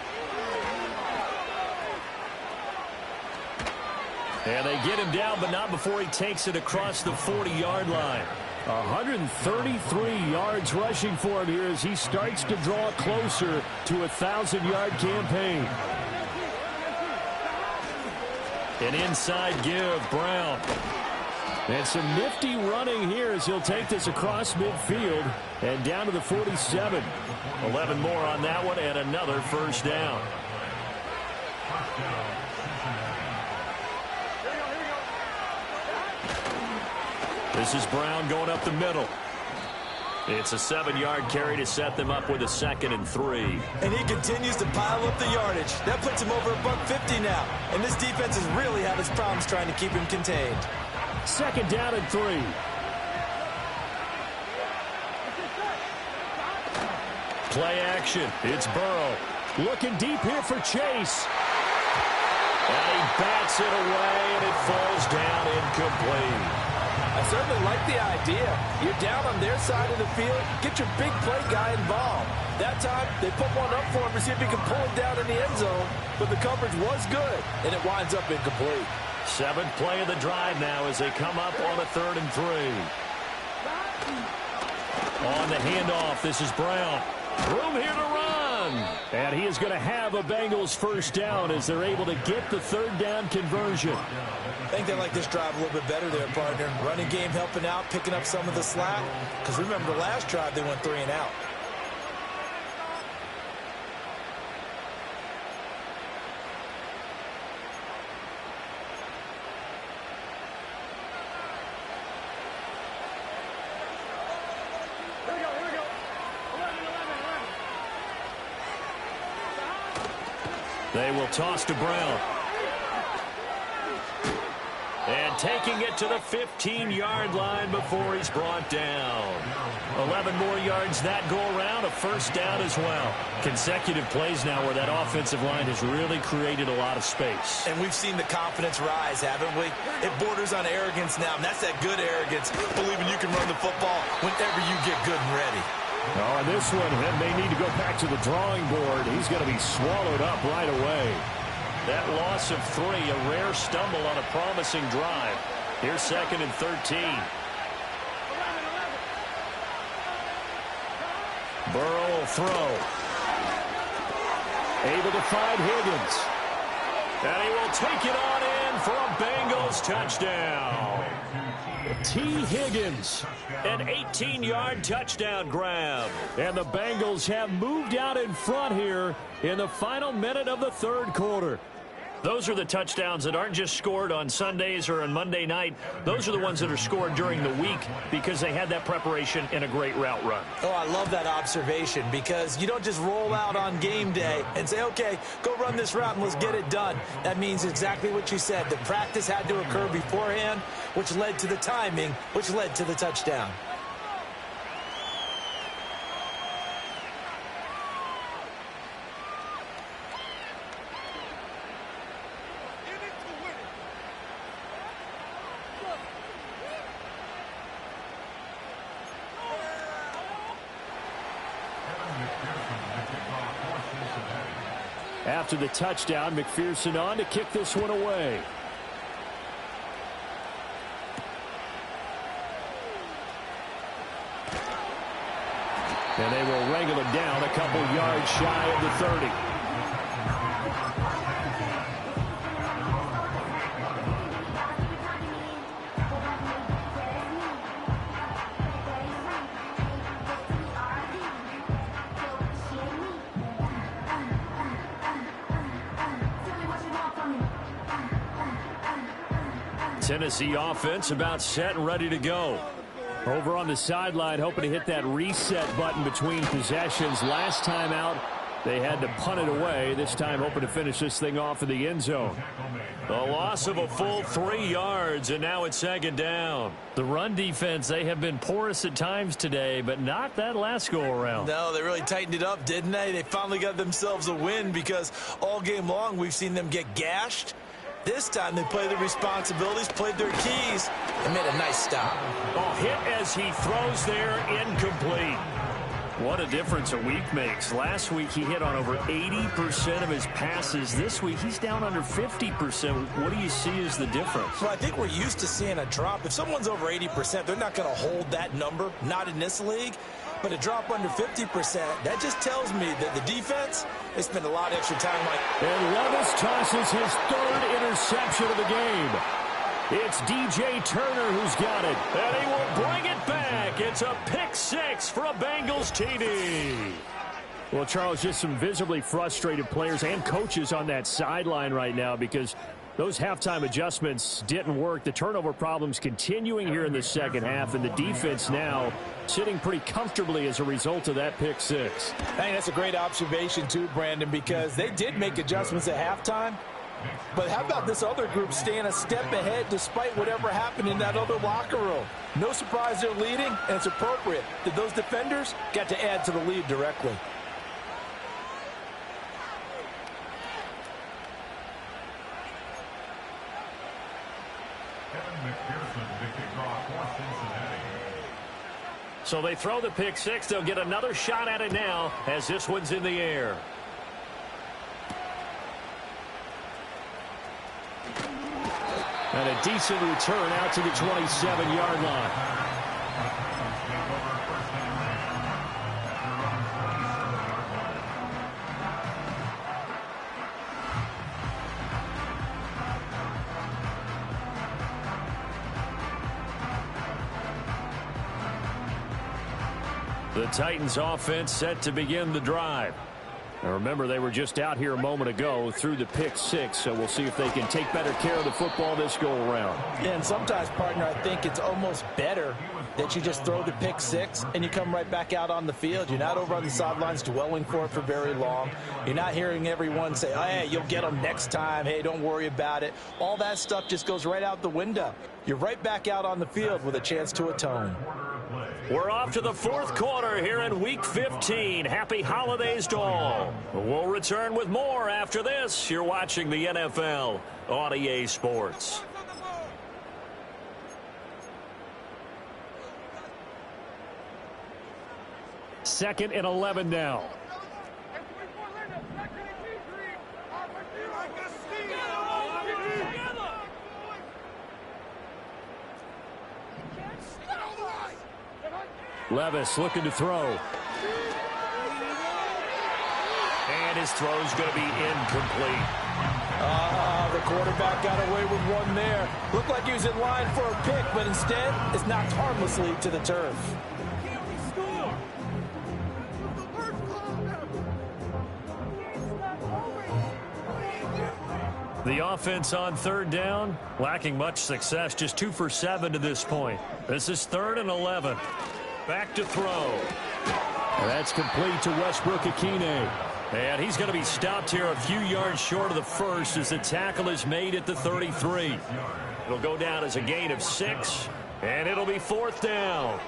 And they get him down, but not before he takes it across the 40-yard line. 133 yards rushing for him here as he starts to draw closer to a 1,000-yard campaign. An inside give, Brown. And some nifty running here as he'll take this across midfield and down to the 47. 11 more on that one and another first down. This is Brown going up the middle. It's a 7-yard carry to set them up with a 2nd and 3. And he continues to pile up the yardage. That puts him over $150 now. And this defense has really had its problems trying to keep him contained. 2nd down and 3. Play action. It's Burrow. Looking deep here for Chase. And he bats it away, and it falls down incomplete. I certainly like the idea. You're down on their side of the field. Get your big play guy involved. That time, they put one up for him to see if he can pull it down in the end zone. But the coverage was good, and it winds up incomplete. 7th play of the drive now as they come up on a 3rd and 3. On the handoff, this is Brown. Room here to run. And he is going to have a Bengals first down as they're able to get the 3rd down conversion. I think they like this drive a little bit better there, partner. Running game helping out, picking up some of the slack. Because remember, the last drive they went 3 and out. They will toss to Brown. And taking it to the 15-yard line before he's brought down. 11 more yards that go around, a first down as well. Consecutive plays now where that offensive line has really created a lot of space. And we've seen the confidence rise, haven't we? It borders on arrogance now, and that's that good arrogance, believing you can run the football whenever you get good and ready. Oh, and this one may need to go back to the drawing board. He's going to be swallowed up right away. That loss of 3, a rare stumble on a promising drive. Here's 2nd and 13. Burrow will throw. Able to find Higgins. And he will take it on in for a Bengals touchdown. T. Higgins, an 18-yard touchdown grab. And the Bengals have moved out in front here in the final minute of the 3rd quarter. Those are the touchdowns that aren't just scored on Sundays or on Monday night. Those are the ones that are scored during the week because they had that preparation and a great route run. Oh, I love that observation because you don't just roll out on game day and say, okay, go run this route and let's get it done. That means exactly what you said. The practice had to occur beforehand, which led to the timing, which led to the touchdown. After the touchdown, McPherson on to kick this one away. And they will wrangle him down a couple yards shy of the 30. Tennessee offense about set and ready to go. Over on the sideline, hoping to hit that reset button between possessions. Last time out, they had to punt it away. This time, hoping to finish this thing off in the end zone. The loss of a full 3 yards, and now it's second down. The run defense, they have been porous at times today, but not that last go-around. No, they really tightened it up, didn't they? They finally got themselves a win because all game long we've seen them get gashed. This time they played their responsibilities, played their keys, and made a nice stop. Oh, hit as he throws there, incomplete. What a difference a week makes. Last week he hit on over 80% of his passes. This week he's down under 50%. What do you see as the difference? Well, I think we're used to seeing a drop. If someone's over 80%, they're not going to hold that number, not in this league. But a drop under 50%, that just tells me that the defense, they spend a lot of extra time And Levis tosses his third interception of the game. It's DJ Turner who's got it, and he will bring it back. It's a pick six for a Bengals TD. Well, Charles, just some visibly frustrated players and coaches on that sideline right now because those halftime adjustments didn't work. The turnover problems continuing here in the second half, and the defense now sitting pretty comfortably as a result of that pick six. Hey, that's a great observation too, Brandon, because they did make adjustments at halftime. But how about this other group staying a step ahead despite whatever happened in that other locker room? No surprise they're leading, and it's appropriate that those defenders got to add to the lead directly. So they throw the pick six. They'll get another shot at it now as this one's in the air. And a decent return out to the 27-yard line. The Titans offense set to begin the drive. Now remember, they were just out here a moment ago through the pick six, so we'll see if they can take better care of the football this go-around. Yeah, and sometimes, partner, I think it's almost better that you just throw the pick six and you come right back out on the field. You're not over on the sidelines dwelling for it for very long. You're not hearing everyone say, oh, hey, you'll get them next time. Hey, don't worry about it. All that stuff just goes right out the window. You're right back out on the field with a chance to atone. We're off to the fourth quarter here in Week 15. Happy holidays to all. We'll return with more after this. You're watching the NFL on EA Sports. Second and 11 now. Levis looking to throw. And his throw's going to be incomplete. The quarterback got away with one there. Looked like he was in line for a pick, but instead it's knocked harmlessly to the turf. The offense on third down, lacking much success, just 2 for 7 to this point. This is 3rd and 11. Back to throw. And that's complete to Westbrook-Ikhine. And he's going to be stopped here a few yards short of the first as the tackle is made at the 33. It'll go down as a gain of 6, and it'll be 4th down.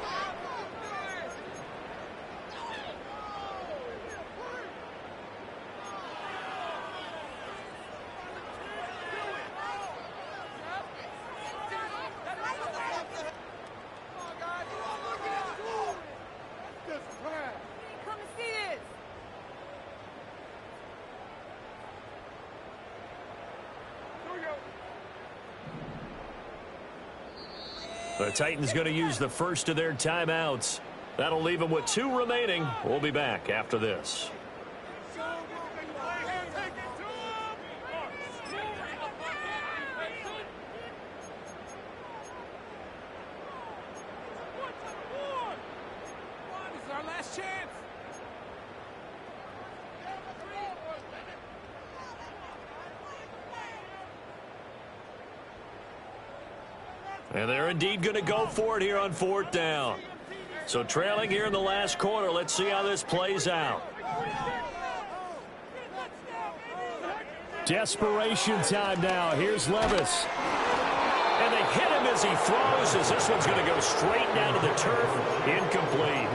The Titans going to use the first of their timeouts. That'll leave them with 2 remaining. We'll be back after this. This is our last chance. And they're indeed going to go for it here on 4th down. So trailing here in the last quarter. Let's see how this plays out. Desperation time now. Here's Levis. And they hit him as he throws, as this one's going to go straight down to the turf. Incomplete.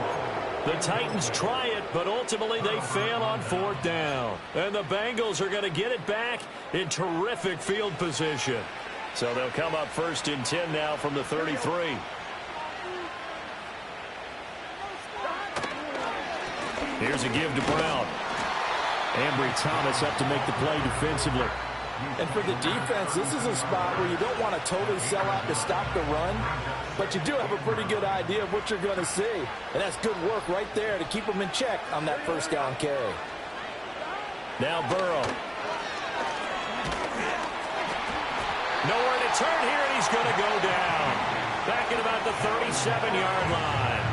The Titans try it, but ultimately they fail on 4th down. And the Bengals are going to get it back in terrific field position. So they'll come up 1st and 10 now from the 33. Here's a give to Brown. Ambry Thomas up to make the play defensively. And for the defense, this is a spot where you don't want to totally sell out to stop the run, but you do have a pretty good idea of what you're going to see. And that's good work right there to keep them in check on that 1st down carry. Now Burrow. Nowhere to turn here, and he's going to go down. Back at about the 37-yard line.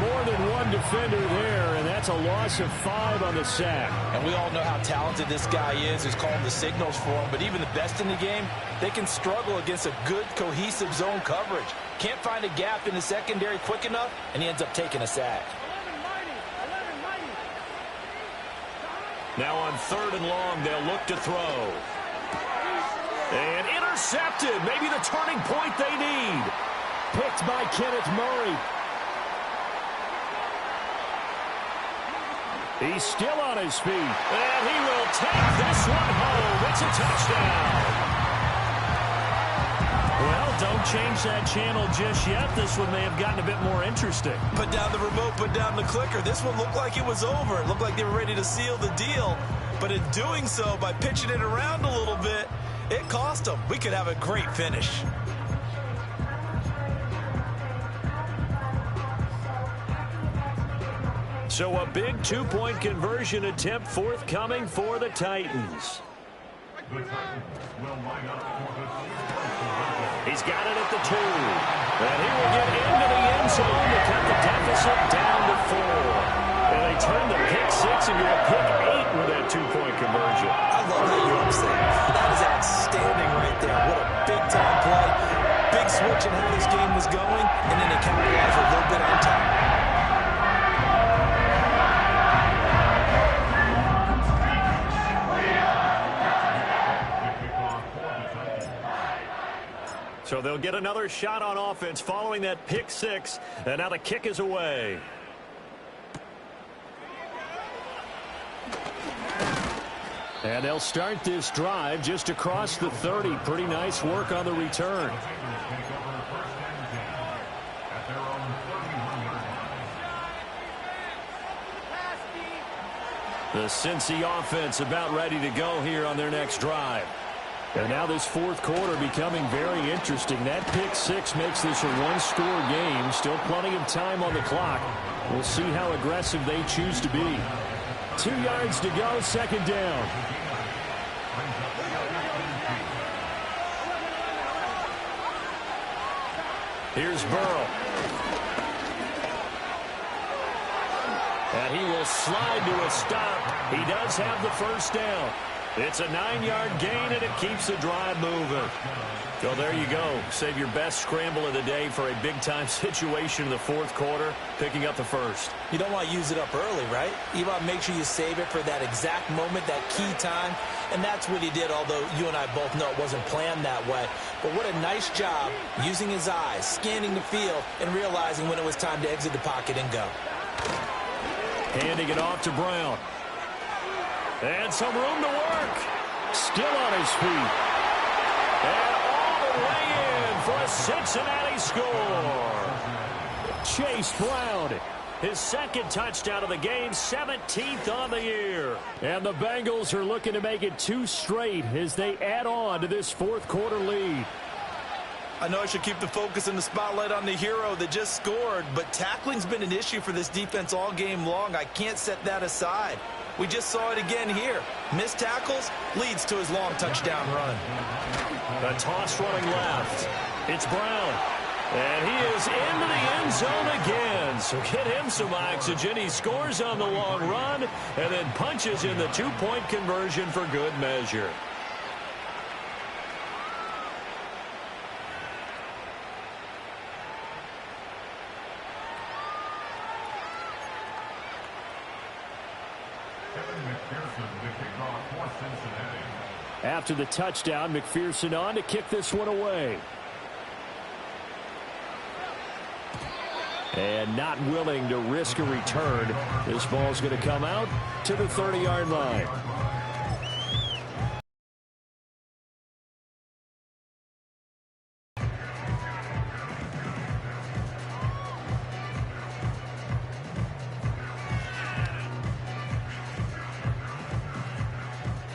More than one defender there, and that's a loss of 5 on the sack. And we all know how talented this guy is, who's calling the signals for him. But even the best in the game, they can struggle against a good, cohesive zone coverage. Can't find a gap in the secondary quick enough, and he ends up taking a sack. Now on 3rd and long, they'll look to throw. And intercepted. Maybe the turning point they need. Picked by Kenneth Murray. He's still on his feet. And he will take this one home. It's a touchdown. Well, don't change that channel just yet. This one may have gotten a bit more interesting. Put down the remote, put down the clicker. This one looked like it was over. It looked like they were ready to seal the deal. But in doing so, by pitching it around a little bit, it cost them. We could have a great finish. So a big 2-point conversion attempt forthcoming for the Titans. He's got it at the 2. And he will get into the end zone to cut the deficit down to 4. And they turn the pick 6 into a pick 8 with that 2-point conversion. I love that you're upset. That is outstanding right there. What a big-time play. Big switch in how this game was going, and then they capitalized a little bit on top. So they'll get another shot on offense following that pick 6, and now the kick is away. And they'll start this drive just across the 30. Pretty nice work on the return. The Cincy offense about ready to go here on their next drive. And now this 4th quarter becoming very interesting. That pick 6 makes this a 1-score game. Still plenty of time on the clock. We'll see how aggressive they choose to be. 2 yards to go, 2nd down. Here's Burrow. And he will slide to a stop. He does have the 1st down. It's a 9-yard gain, and it keeps the drive moving. So there you go. Save your best scramble of the day for a big-time situation in the fourth quarter, picking up the first. You don't want to use it up early, right? You want to make sure you save it for that exact moment, that key time. And that's what he did, although you and I both know it wasn't planned that way. But what a nice job using his eyes, scanning the field, and realizing when it was time to exit the pocket and go. Handing it off to Brown. And some room to work. Still on his feet. And all the way in for a Cincinnati score. Chase Brown, his second touchdown of the game, 17th on the year. And the Bengals are looking to make it 2 straight as they add on to this fourth quarter lead. I know I should keep the focus and the spotlight on the hero that just scored, but tackling's been an issue for this defense all game long. I can't set that aside. We just saw it again here. Missed tackles leads to his long touchdown run. The toss running left. It's Brown. And he is into the end zone again. So get him some oxygen. He scores on the long run and then punches in the 2-point conversion for good measure. After the touchdown, McPherson on to kick this one away. And not willing to risk a return. This ball's going to come out to the 30-yard line.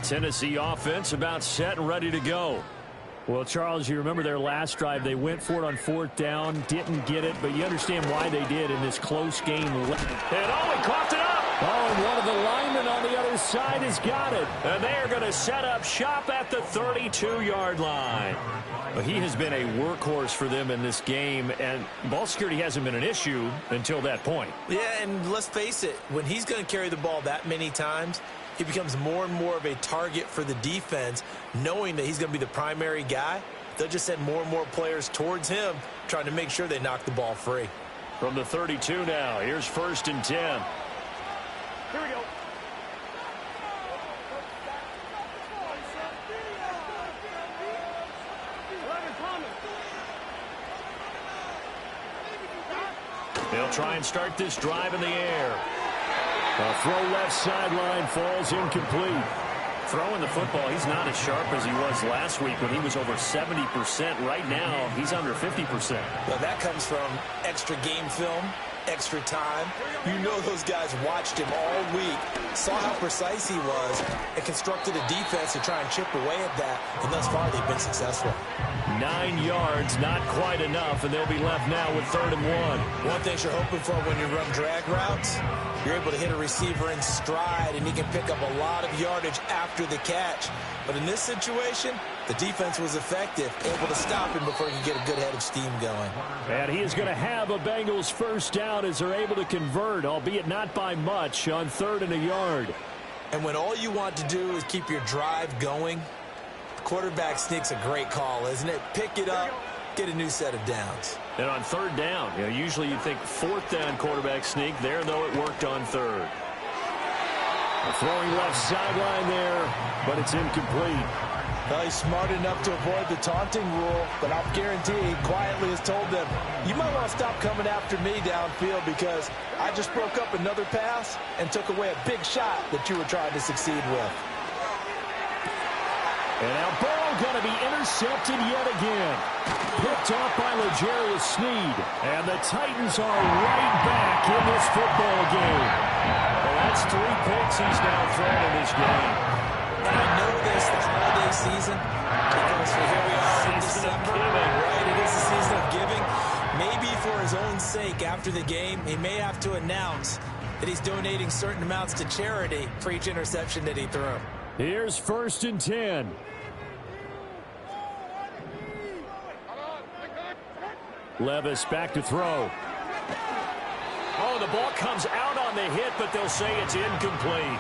Tennessee offense about set and ready to go. Well, Charles, you remember their last drive. They went for it on 4th down, didn't get it, but you understand why they did in this close game. And he coughed it up. Oh, and one of the linemen on the other side has got it. And they are going to set up shop at the 32-yard line. But he has been a workhorse for them in this game, and ball security hasn't been an issue until that point. Yeah, and let's face it, when he's going to carry the ball that many times, he becomes more and more of a target for the defense, knowing that he's going to be the primary guy. They'll just send more and more players towards him, trying to make sure they knock the ball free. From the 32 now, here's 1st and 10. Here we go. They'll try and start this drive in the air. A throw left sideline falls incomplete. Throwing the football, he's not as sharp as he was last week when he was over 70%. Right now, he's under 50%. Well, that comes from extra game film, extra time. You know those guys watched him all week, saw how precise he was, and constructed a defense to try and chip away at that, and thus far they've been successful. 9 yards, not quite enough, and they'll be left now with 3rd and 1. One thing you're hoping for when you run drag routes, you're able to hit a receiver in stride, and he can pick up a lot of yardage after the catch. But in this situation, the defense was effective, able to stop him before he could get a good head of steam going. And he is going to have a Bengals first down as they're able to convert, albeit not by much, on 3rd and a yard. And when all you want to do is keep your drive going, quarterback sneak's a great call, isn't it? Pick it up, get a new set of downs. And on 3rd down, usually you think 4th down quarterback sneak. There, though, it worked on 3rd. Throwing left sideline there, but it's incomplete. Well, he's smart enough to avoid the taunting rule, but I'll guarantee he quietly has told them, you might want to stop coming after me downfield because I just broke up another pass and took away a big shot that you were trying to succeed with. And now Burrow going to be intercepted yet again. Picked off by L'Jarius Sneed. And the Titans are right back in this football game. Well, that's 3 picks he's now thrown in this game. And I know this, the holiday season, because here we are in December, right? It is the season of giving. Maybe for his own sake, after the game, he may have to announce that he's donating certain amounts to charity for each interception that he threw. Here's 1st and 10. Levis back to throw. Oh, the ball comes out on the hit, but they'll say it's incomplete.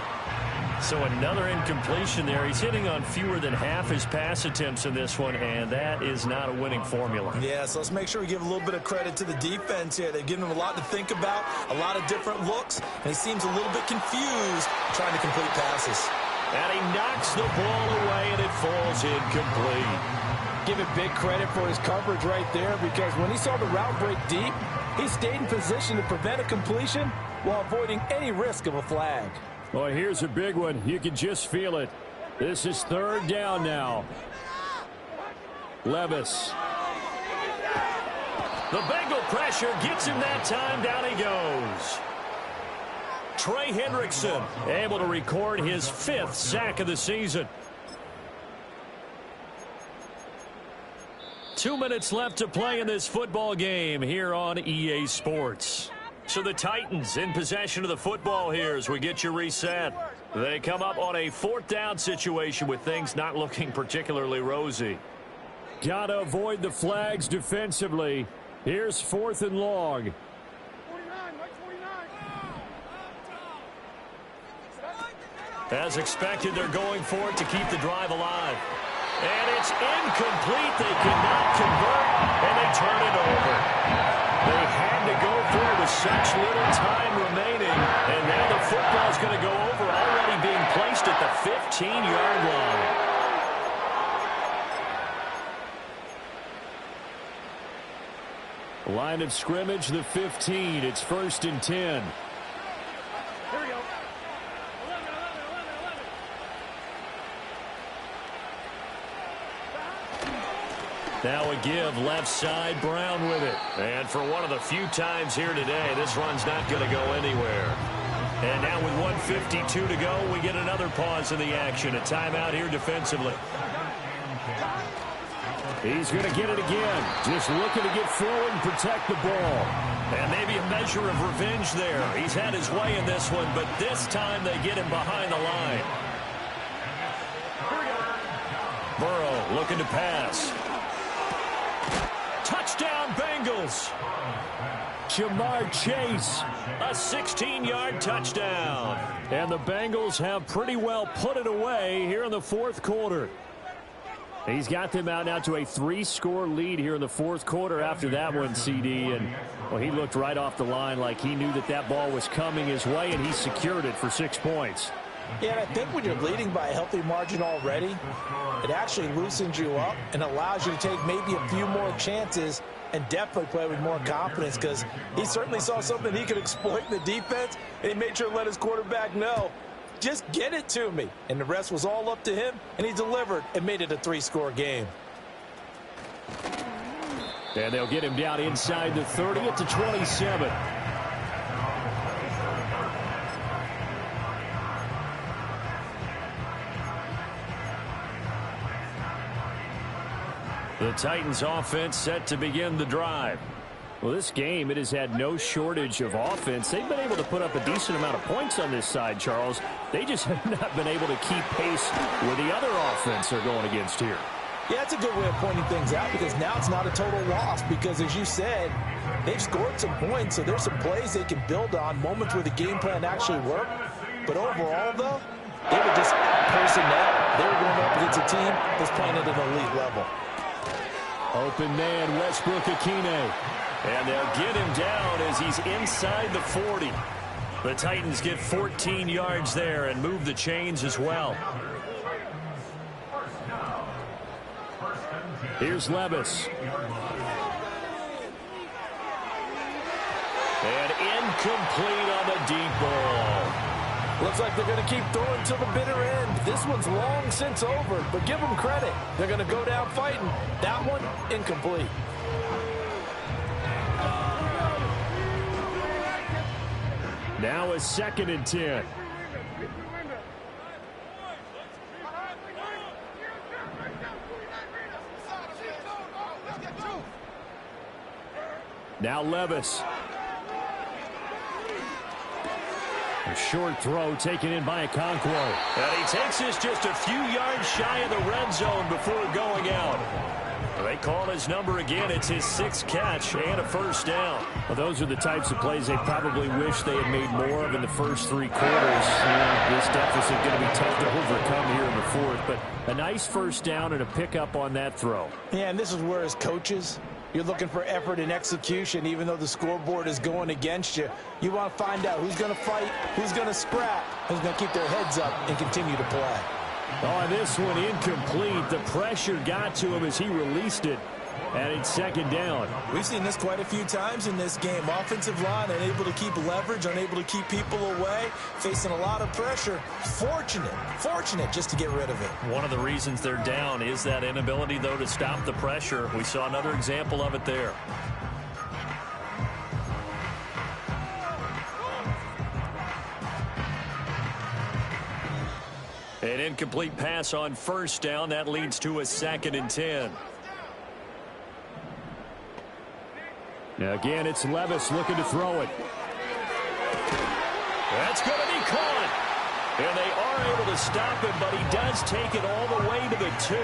So another incompletion there. He's hitting on fewer than half his pass attempts in this one, and that is not a winning formula. Yeah, so let's make sure we give a little bit of credit to the defense here. They've given him a lot to think about, a lot of different looks, and he seems a little bit confused trying to complete passes. And he knocks the ball away, and it falls incomplete. Give it big credit for his coverage right there, because when he saw the route break deep, he stayed in position to prevent a completion while avoiding any risk of a flag. Well, here's a big one. You can just feel it. This is third down now. Levis. The Bengal pressure gets him that time. Down he goes. Trey Hendrickson able to record his 5th sack of the season. 2 minutes left to play in this football game here on EA Sports. So the Titans in possession of the football here as we get you reset. They come up on a 4th down situation with things not looking particularly rosy. Got to avoid the flags defensively. Here's 4th and long. As expected, they're going for it to keep the drive alive. And it's incomplete. They cannot convert, and they turn it over. They had to go for it with such little time remaining, and now the football's going to go over, already being placed at the 15-yard line. Line of scrimmage, the 15. It's 1st and 10. Here we go. 11. Now a give, left side, Brown with it. And for one of the few times here today, this run's not going to go anywhere. And now with 1:52 to go, we get another pause in the action. A timeout here defensively. He's going to get it again. Just looking to get forward and protect the ball. And maybe a measure of revenge there. He's had his way in this one, but this time they get him behind the line. Burrow looking to pass. Touchdown, Bengals. Jamar Chase. A 16-yard touchdown. And the Bengals have pretty well put it away here in the 4th quarter. He's got them out now to a 3-score lead here in the 4th quarter after that one, CD. And, well, he looked right off the line like he knew that that ball was coming his way, and he secured it for 6 points. Yeah, and I think when you're leading by a healthy margin already, it actually loosens you up and allows you to take maybe a few more chances and definitely play with more confidence, because he certainly saw something he could exploit in the defense, and he made sure to let his quarterback know, just get it to me. And the rest was all up to him, and he delivered and made it a 3-score game. And they'll get him down inside the 30 at the 27. The Titans offense set to begin the drive. Well, this game, it has had no shortage of offense. They've been able to put up a decent amount of points on this side, Charles. They just have not been able to keep pace with the other offense they're going against here. Yeah, that's a good way of pointing things out, because now it's not a total loss, because as you said, they've scored some points, so there's some plays they can build on, moments where the game plan actually worked. But overall, though, they were just personnel. They were going up against a team that's playing at an elite level. Open man, Westbrook-Ikhine. And they'll get him down as he's inside the 40. The Titans get 14 yards there and move the chains as well. Here's Levis. And incomplete on the deep ball. Looks like they're going to keep throwing to the bitter end. This one's long since over, but give them credit. They're going to go down fighting. That one, incomplete. Now a 2nd and 10. Now Levis. A short throw taken in by Okonkwo. And he takes this just a few yards shy of the red zone before going out. They call his number again. It's his 6th catch and a first down. Well, those are the types of plays they probably wish they had made more of in the first 3 quarters. This deficit going to be tough to overcome here in the 4th, but a nice first down and a pickup on that throw. Yeah, and this is where as coaches, you're looking for effort and execution. Even though the scoreboard is going against you, you want to find out who's going to fight, who's going to scrap, who's going to keep their heads up and continue to play. Oh, this one incomplete. The pressure got to him as he released it, and it's 2nd down. We've seen this quite a few times in this game. Offensive line unable to keep leverage, unable to keep people away, facing a lot of pressure. Fortunate just to get rid of it. One of the reasons they're down is that inability, though, to stop the pressure. We saw another example of it there. An incomplete pass on first down. That leads to a 2nd and 10. Now again, it's Levis looking to throw it. That's going to be caught. And they are able to stop him, but he does take it all the way to the 2.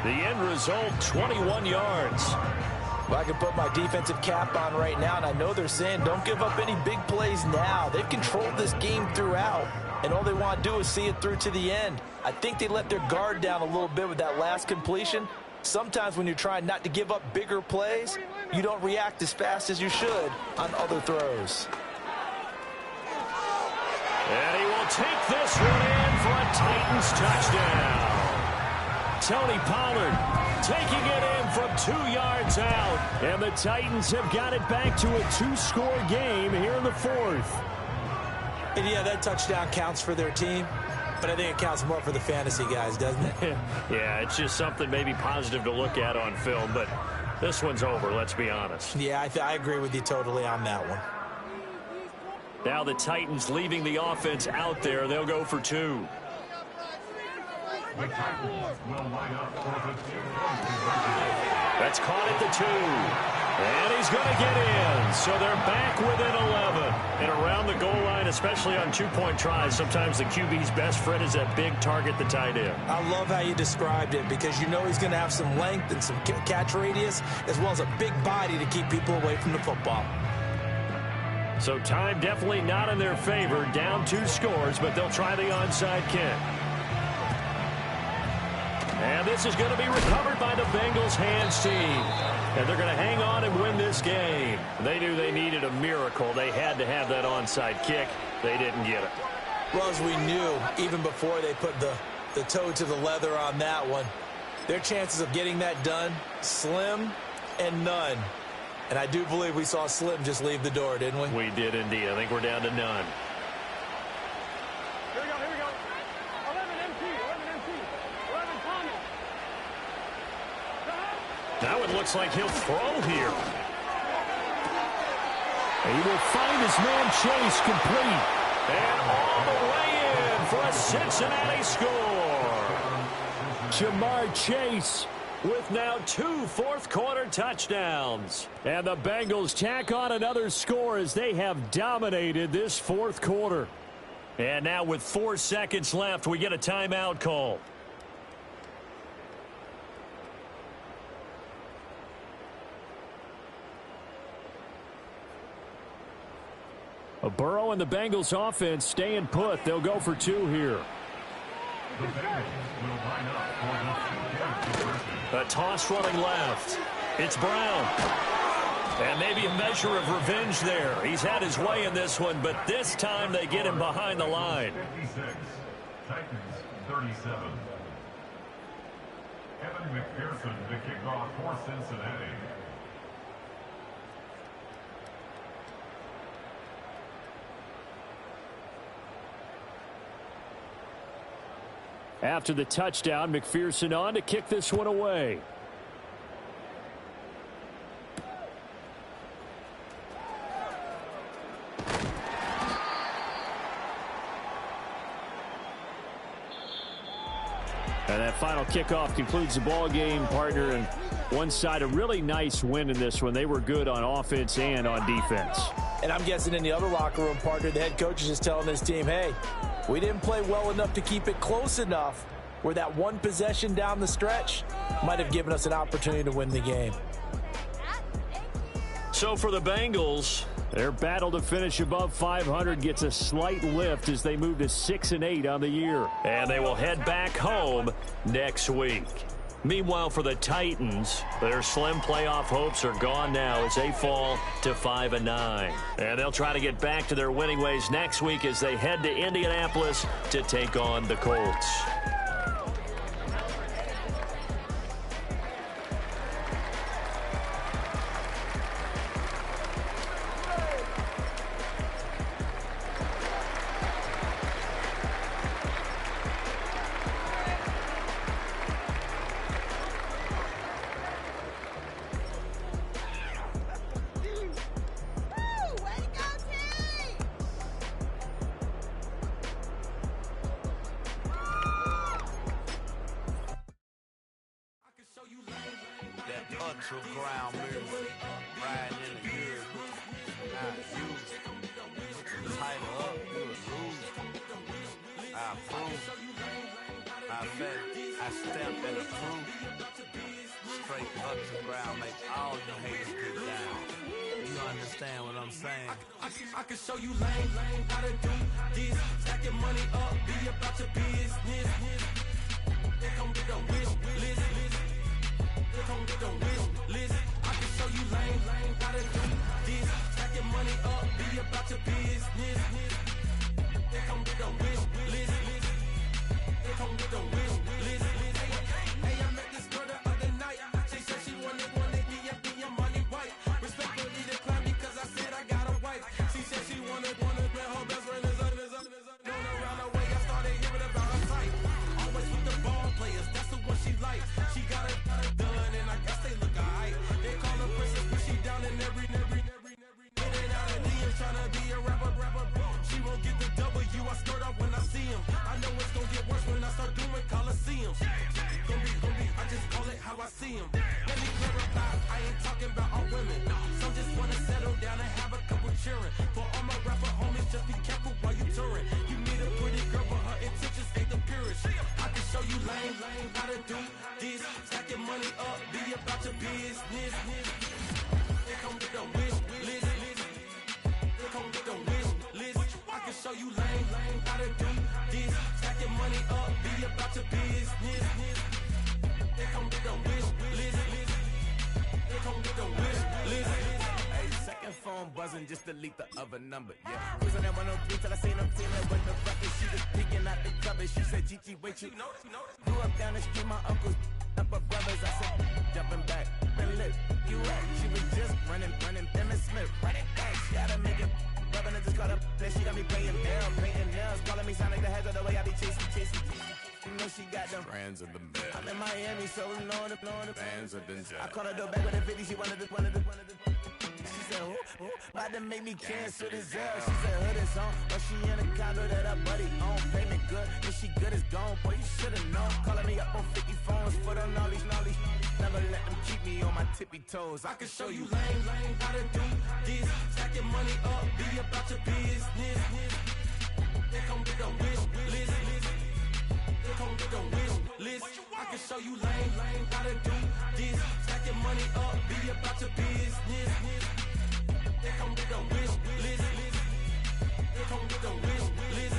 The end result, 21 yards. Well, I can put my defensive cap on right now, and I know they're saying don't give up any big plays now. They've controlled this game throughout, and all they want to do is see it through to the end. I think they let their guard down a little bit with that last completion. Sometimes when you're trying not to give up bigger plays, you don't react as fast as you should on other throws. And he will take this one in for a Titans touchdown. Tony Pollard taking it in from 2 yards out. And the Titans have got it back to a 2-score game here in the 4th. And yeah, that touchdown counts for their team, but I think it counts more for the fantasy guys, doesn't it? Yeah, it's just something maybe positive to look at on film, but this one's over, let's be honest. Yeah, I agree with you totally on that one. Now the Titans leaving the offense out there. They'll go for 2. That's caught at the 2. And he's going to get in. So they're back within 11. And around the goal line, especially on 2-point tries, sometimes the QB's best friend is that big target, the tight end. I love how you described it because you know he's going to have some length and some catch radius as well as a big body to keep people away from the football. So time definitely not in their favor. Down 2 scores, but they'll try the onside kick. And this is going to be recovered by the Bengals hands team. And they're going to hang on and win this game. They knew they needed a miracle. They had to have that onside kick. They didn't get it. Well, as we knew, even before they put the toe to the leather on that one, their chances of getting that done, slim and none. And I do believe we saw Slim just leave the door, didn't we? We did indeed. I think we're down to none. Here we go, here we go. 11 MT, 11 Thomas. Now it looks like he'll throw here. He will find his man Chase complete. And all the way in for a Cincinnati score. Jamar Chase with now 2 fourth-quarter touchdowns. And the Bengals tack on another score as they have dominated this 4th quarter. And now with 4 seconds left, we get a timeout call. Burrow and the Bengals offense staying put. They'll go for 2 here. A toss running left. It's Brown. And maybe a measure of revenge there. He's had his way in this one, but this time they get him behind the line. 56, Titans 37. Evan McPherson to kick off for Cincinnati. After the touchdown, McPherson on to kick this one away. And that final kickoff concludes the ball game, partner. And one side, a really nice win in this one. They were good on offense and on defense. And I'm guessing in the other locker room, partner, the head coach is just telling his team, hey, we didn't play well enough to keep it close enough, where that one possession down the stretch might have given us an opportunity to win the game. So for the Bengals, their battle to finish above 500 gets a slight lift as they move to 6-8 on the year. And they will head back home next week. Meanwhile, for the Titans, their slim playoff hopes are gone now as they fall to 5-9. And they'll try to get back to their winning ways next week as they head to Indianapolis to take on the Colts. Ground move, riding in the years, I use tighten up, you lose. I prove, I bet, I step and approve. Straight up to ground, make all you haters get down. You understand what I'm saying? I can show you lame, how to do this. Stack your money up, be about your business. They come get a wish list. They come get a wish list. I can show you lame, how to do this. Stack your money up, be about your business. They come get a wish list. They come get a wish list. Hey, I met this girl the other night. She said she wanted me and money white. Respectfully declined because I said I got a wife. She said she wanted when her best friend is up. Going around the way, I started hearing about her type. Always with the ball players, that's the one she likes. She got it done, and I guess they look alright. They call her princess, but she down in every. In and out of DMs, tryna be a rapper. She won't get the W, I skirt off when I see him. I know it's gonna get worse when I start doing Coliseums. Gonna be, I just call it how I see him. Let me clarify, I ain't talking about all women. Some just wanna settle down and have a couple cheering. For all my rapper homies, just be careful while you touring. You meet a pretty girl, but her intentions ain't the purest. I can show you lame, how to do this. Stack your money up, be about your business. They come with a wish list. They come with a wish list. I can show you lame, how to do this. Stack your money up, be about your business. They come with a wish list. They come with a wish list. Hey, second phone buzzing, just delete the other number, yeah. Cruising at 103 till I seen them feeling with the record. She was peeking out the cupboard. She said, Gigi, wait, you know. Grew up down the street, my uncles, up her brothers. I said, jumping back, been lit. You at? She was just running, Emmett Smith, running back. She had to make it. Rubbing it, just caught up. Then she got me playing down, painting nails. Calling me sound like the heads of the way I be chasing. You know she got them Brands of the bed. I'm in Miami, so we know the Bands of the jet. I called her door back with a 50, she wanted the. She said, who? About to make me cancel this L. She said, hood is on, but she in a condo that her buddy own. Payment good, if she good is gone, boy, you should've known. Calling me up on 50 phones, foot on all these. Never let them keep me on my tippy toes. I can show you lame, how to do this. Stack your money up, be about your business. They come with a wish list. They come with a wish list. I can show you lame, how to do this. Stack your money up, be about your business. They come with a wish list. They come with a wish list.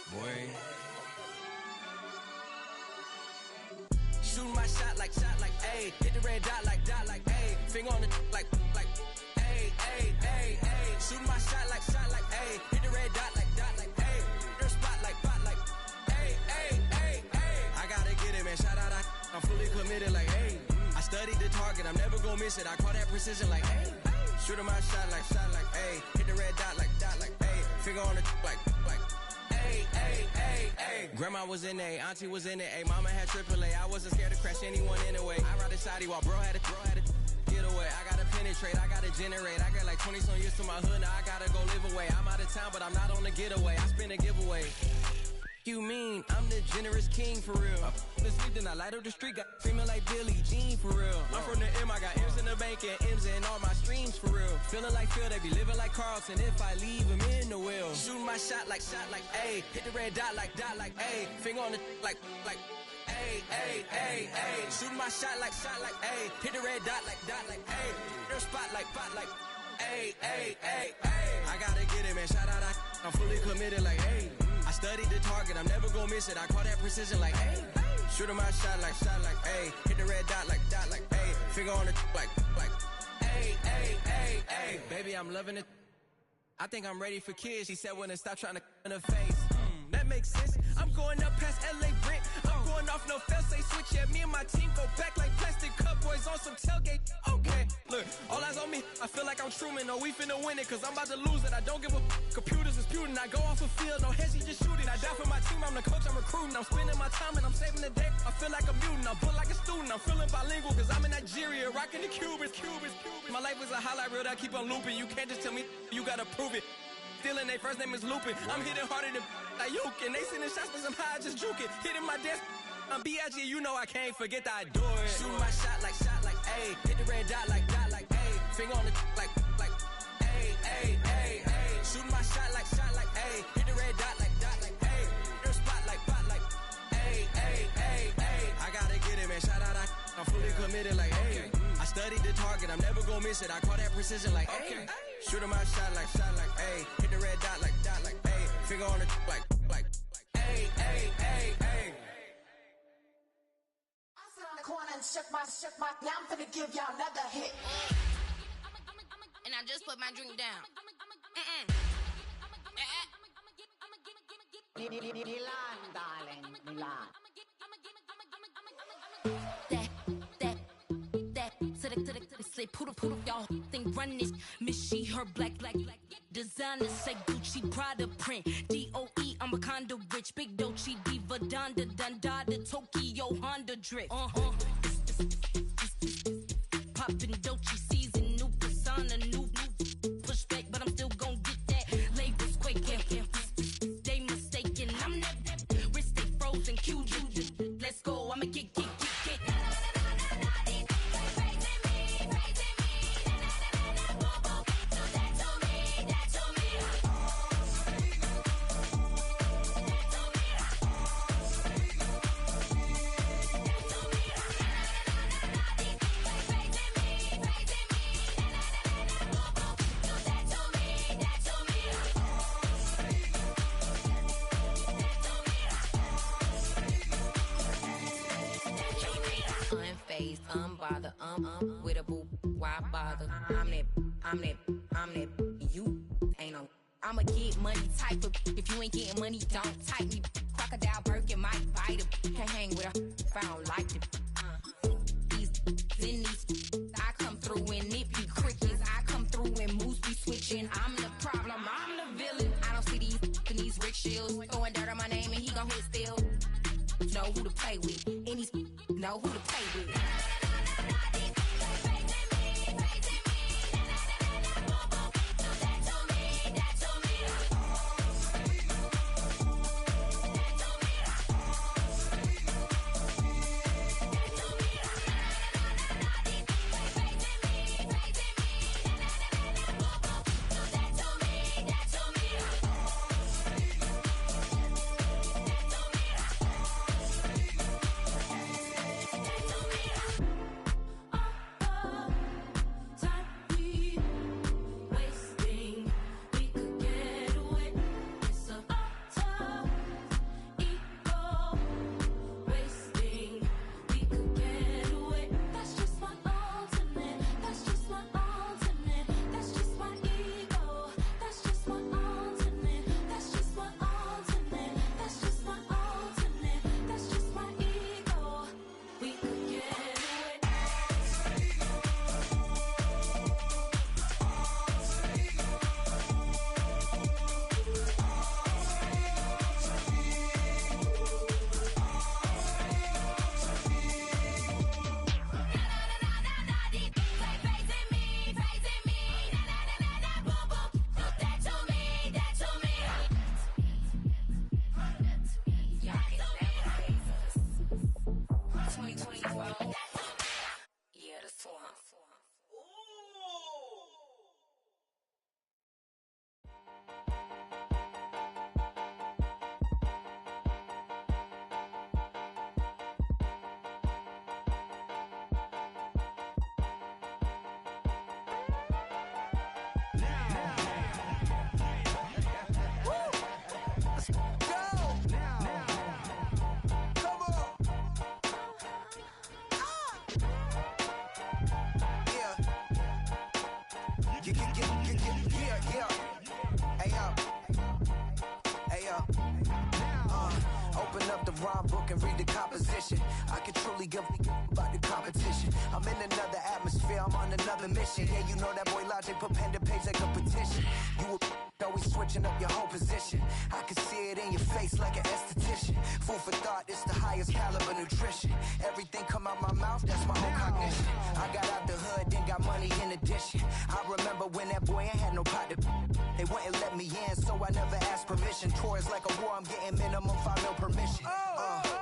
Boy. Shooting my shot like, ayy. Hit the red dot like, ayy. Finger on the like, ayy, ayy, ayy, ayy. Shooting my shot like, ayy. Hit the red dot like, ayy. Their spot like, ayy, ayy, ayy, ayy. I gotta get it, man. Shout out, I'm fully committed like, ayy. I studied the target, I'm never gonna miss it. I call that precision like, ayy. Shooting my shot like, ayy. Hit the red dot like, ayy. Finger on the like. Ay, ay, ay, ay. Grandma was in A, auntie was in it. Ay, mama had AAA. I wasn't scared to crash anyone anyway. I ride the side while bro had it. Yeah, get away. I gotta penetrate, I gotta generate. I got like 20-some years to my hood, now I gotta go live away. I'm out of town, but I'm not on the getaway. I spin a giveaway. You mean I'm the generous king for real? I been sleep, then I light up the street, got screaming like Billie Jean for real. I'm from the M, I got M's in the bank and M's in all my streams for real. Feeling like Phil, they be living like Carlton if I leave him in the wheel. Shooting my shot like ayy. Hit the red dot like ayy. Finger on the like ayy, ayy, ayy, ayy. Shooting my shot like ayy. Hit the red dot like ayy. Their spot like ayy, ayy, ayy, ayy. I gotta get it, man. Shout out, I'm fully committed like ayy. I studied the target, I'm never gonna miss it. I call that precision like, hey. Shooting my shot like, hey. Hit the red dot like, hey. Finger on the like, hey, hey, hey, hey. Baby, I'm loving it. I think I'm ready for kids. She said when it stop trying to in her face. That makes sense. I'm going up past LA Brent. I'm going off no fail, say switch. Yeah, me and my team go back like plastic cup boys on some tailgate. Okay, look, all eyes on me. I feel like I'm Truman. No, we finna win it, cause I'm about to lose it. I don't give a computers disputing. I go off a field, no heads, just shoot it. I die for my team, I'm the coach, I'm recruiting. I'm spending my time and I'm saving the day. I feel like a mutant, I'm built like a student. I'm feeling bilingual, cause I'm in Nigeria, rocking the Cubans. My life is a highlight reel that I keep on looping. You can't just tell me, you gotta prove it. Stealing, their first name is Lupin. I'm hitting harder than like Yukin. They sending shots, but somehow I just juke it. Hitting my desk, I'm B.I.G. You know I can't forget that I do it. Shooting my shot like ayy. Hit the red dot like ayy. Finger on the like ayy, ayy, ayy, ayy. Shooting my shot like ayy. Hit the red dot like ayy. Their spot like ayy, ayy, ayy, ayy. I gotta get it, man. Shout out, I'm fully committed like ayy. I studied the target, I'm never gonna miss it. I call that precision like ayy. Shooting my shot like ayy. Hit the red dot like ayy. Finger on the like ayy, ayy, ayy, ayy. I sit on the corner and shook my, now I'm finna give y'all another hit. And I just put my drink down. Milan, darling, Milan. Say poodle, y'all think run this. Miss she, her black. Designer say Gucci, Prada print. DOE, I'm a condo rich. Big Dolce, Diva, Donda, Tokyo, Honda drip. Poppin' Dolce season, new persona, new pushback, but I'm still gon' get that. Labels quaking, they mistaken. I'm that wrist stay frozen, QU. Let's go, I'ma get. Unbothered, with a boo, why bother? I'm that, you ain't no. I'ma get money type of, if you ain't getting money, don't type me. Crocodile Birkin might bite him. Can't hang with her if I don't like them. These, I come through and it be crickets. I come through and moves be switching. I'm the problem, I'm the villain. I don't see these rickshaws throwing dirt on my name and he gon' hit still. Know who to play with, and these know who to play with. 2024. Yeah, the swamp. Open up the rhyme book and read the composition. I can truly give about the competition. I'm in another atmosphere, I'm on another mission. Yeah, you know that boy Logic put pen to page like a petition. You always switching up your whole position. I can see it in your face like an esthetician. Food for thought, it's the highest caliber nutrition. Everything come out my mouth, that's my own cognition. I got out the hood, then got money in addition. I remember when that boy ain't had no pot to. They wouldn't let me in, so I never asked permission. Tours like a war, I'm getting minimum 5 mil permission.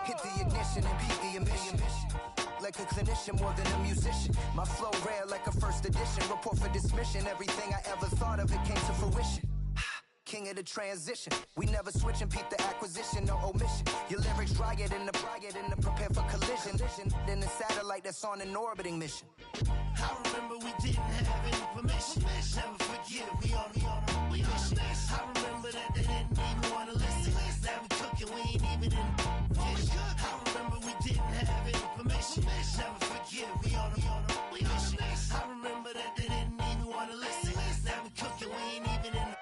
Hit the ignition and beat the emission. Like a clinician more than a musician. My flow rare like a first edition. Report for dismission. Everything I ever thought of, it came to fruition. King of the transition. We never switch and peep the acquisition, no omission. Your lyrics dry it in the prepare for collision. Then the satellite that's on an orbiting mission. I remember we didn't have any permission. Never forget, we on a mission. I remember that they didn't even want to listen. Now we cooking, we ain't even in the kitchen. I remember we didn't have any permission. Never forget, we on a mission. I remember that they didn't even want to listen. Now we cooking, we ain't even in the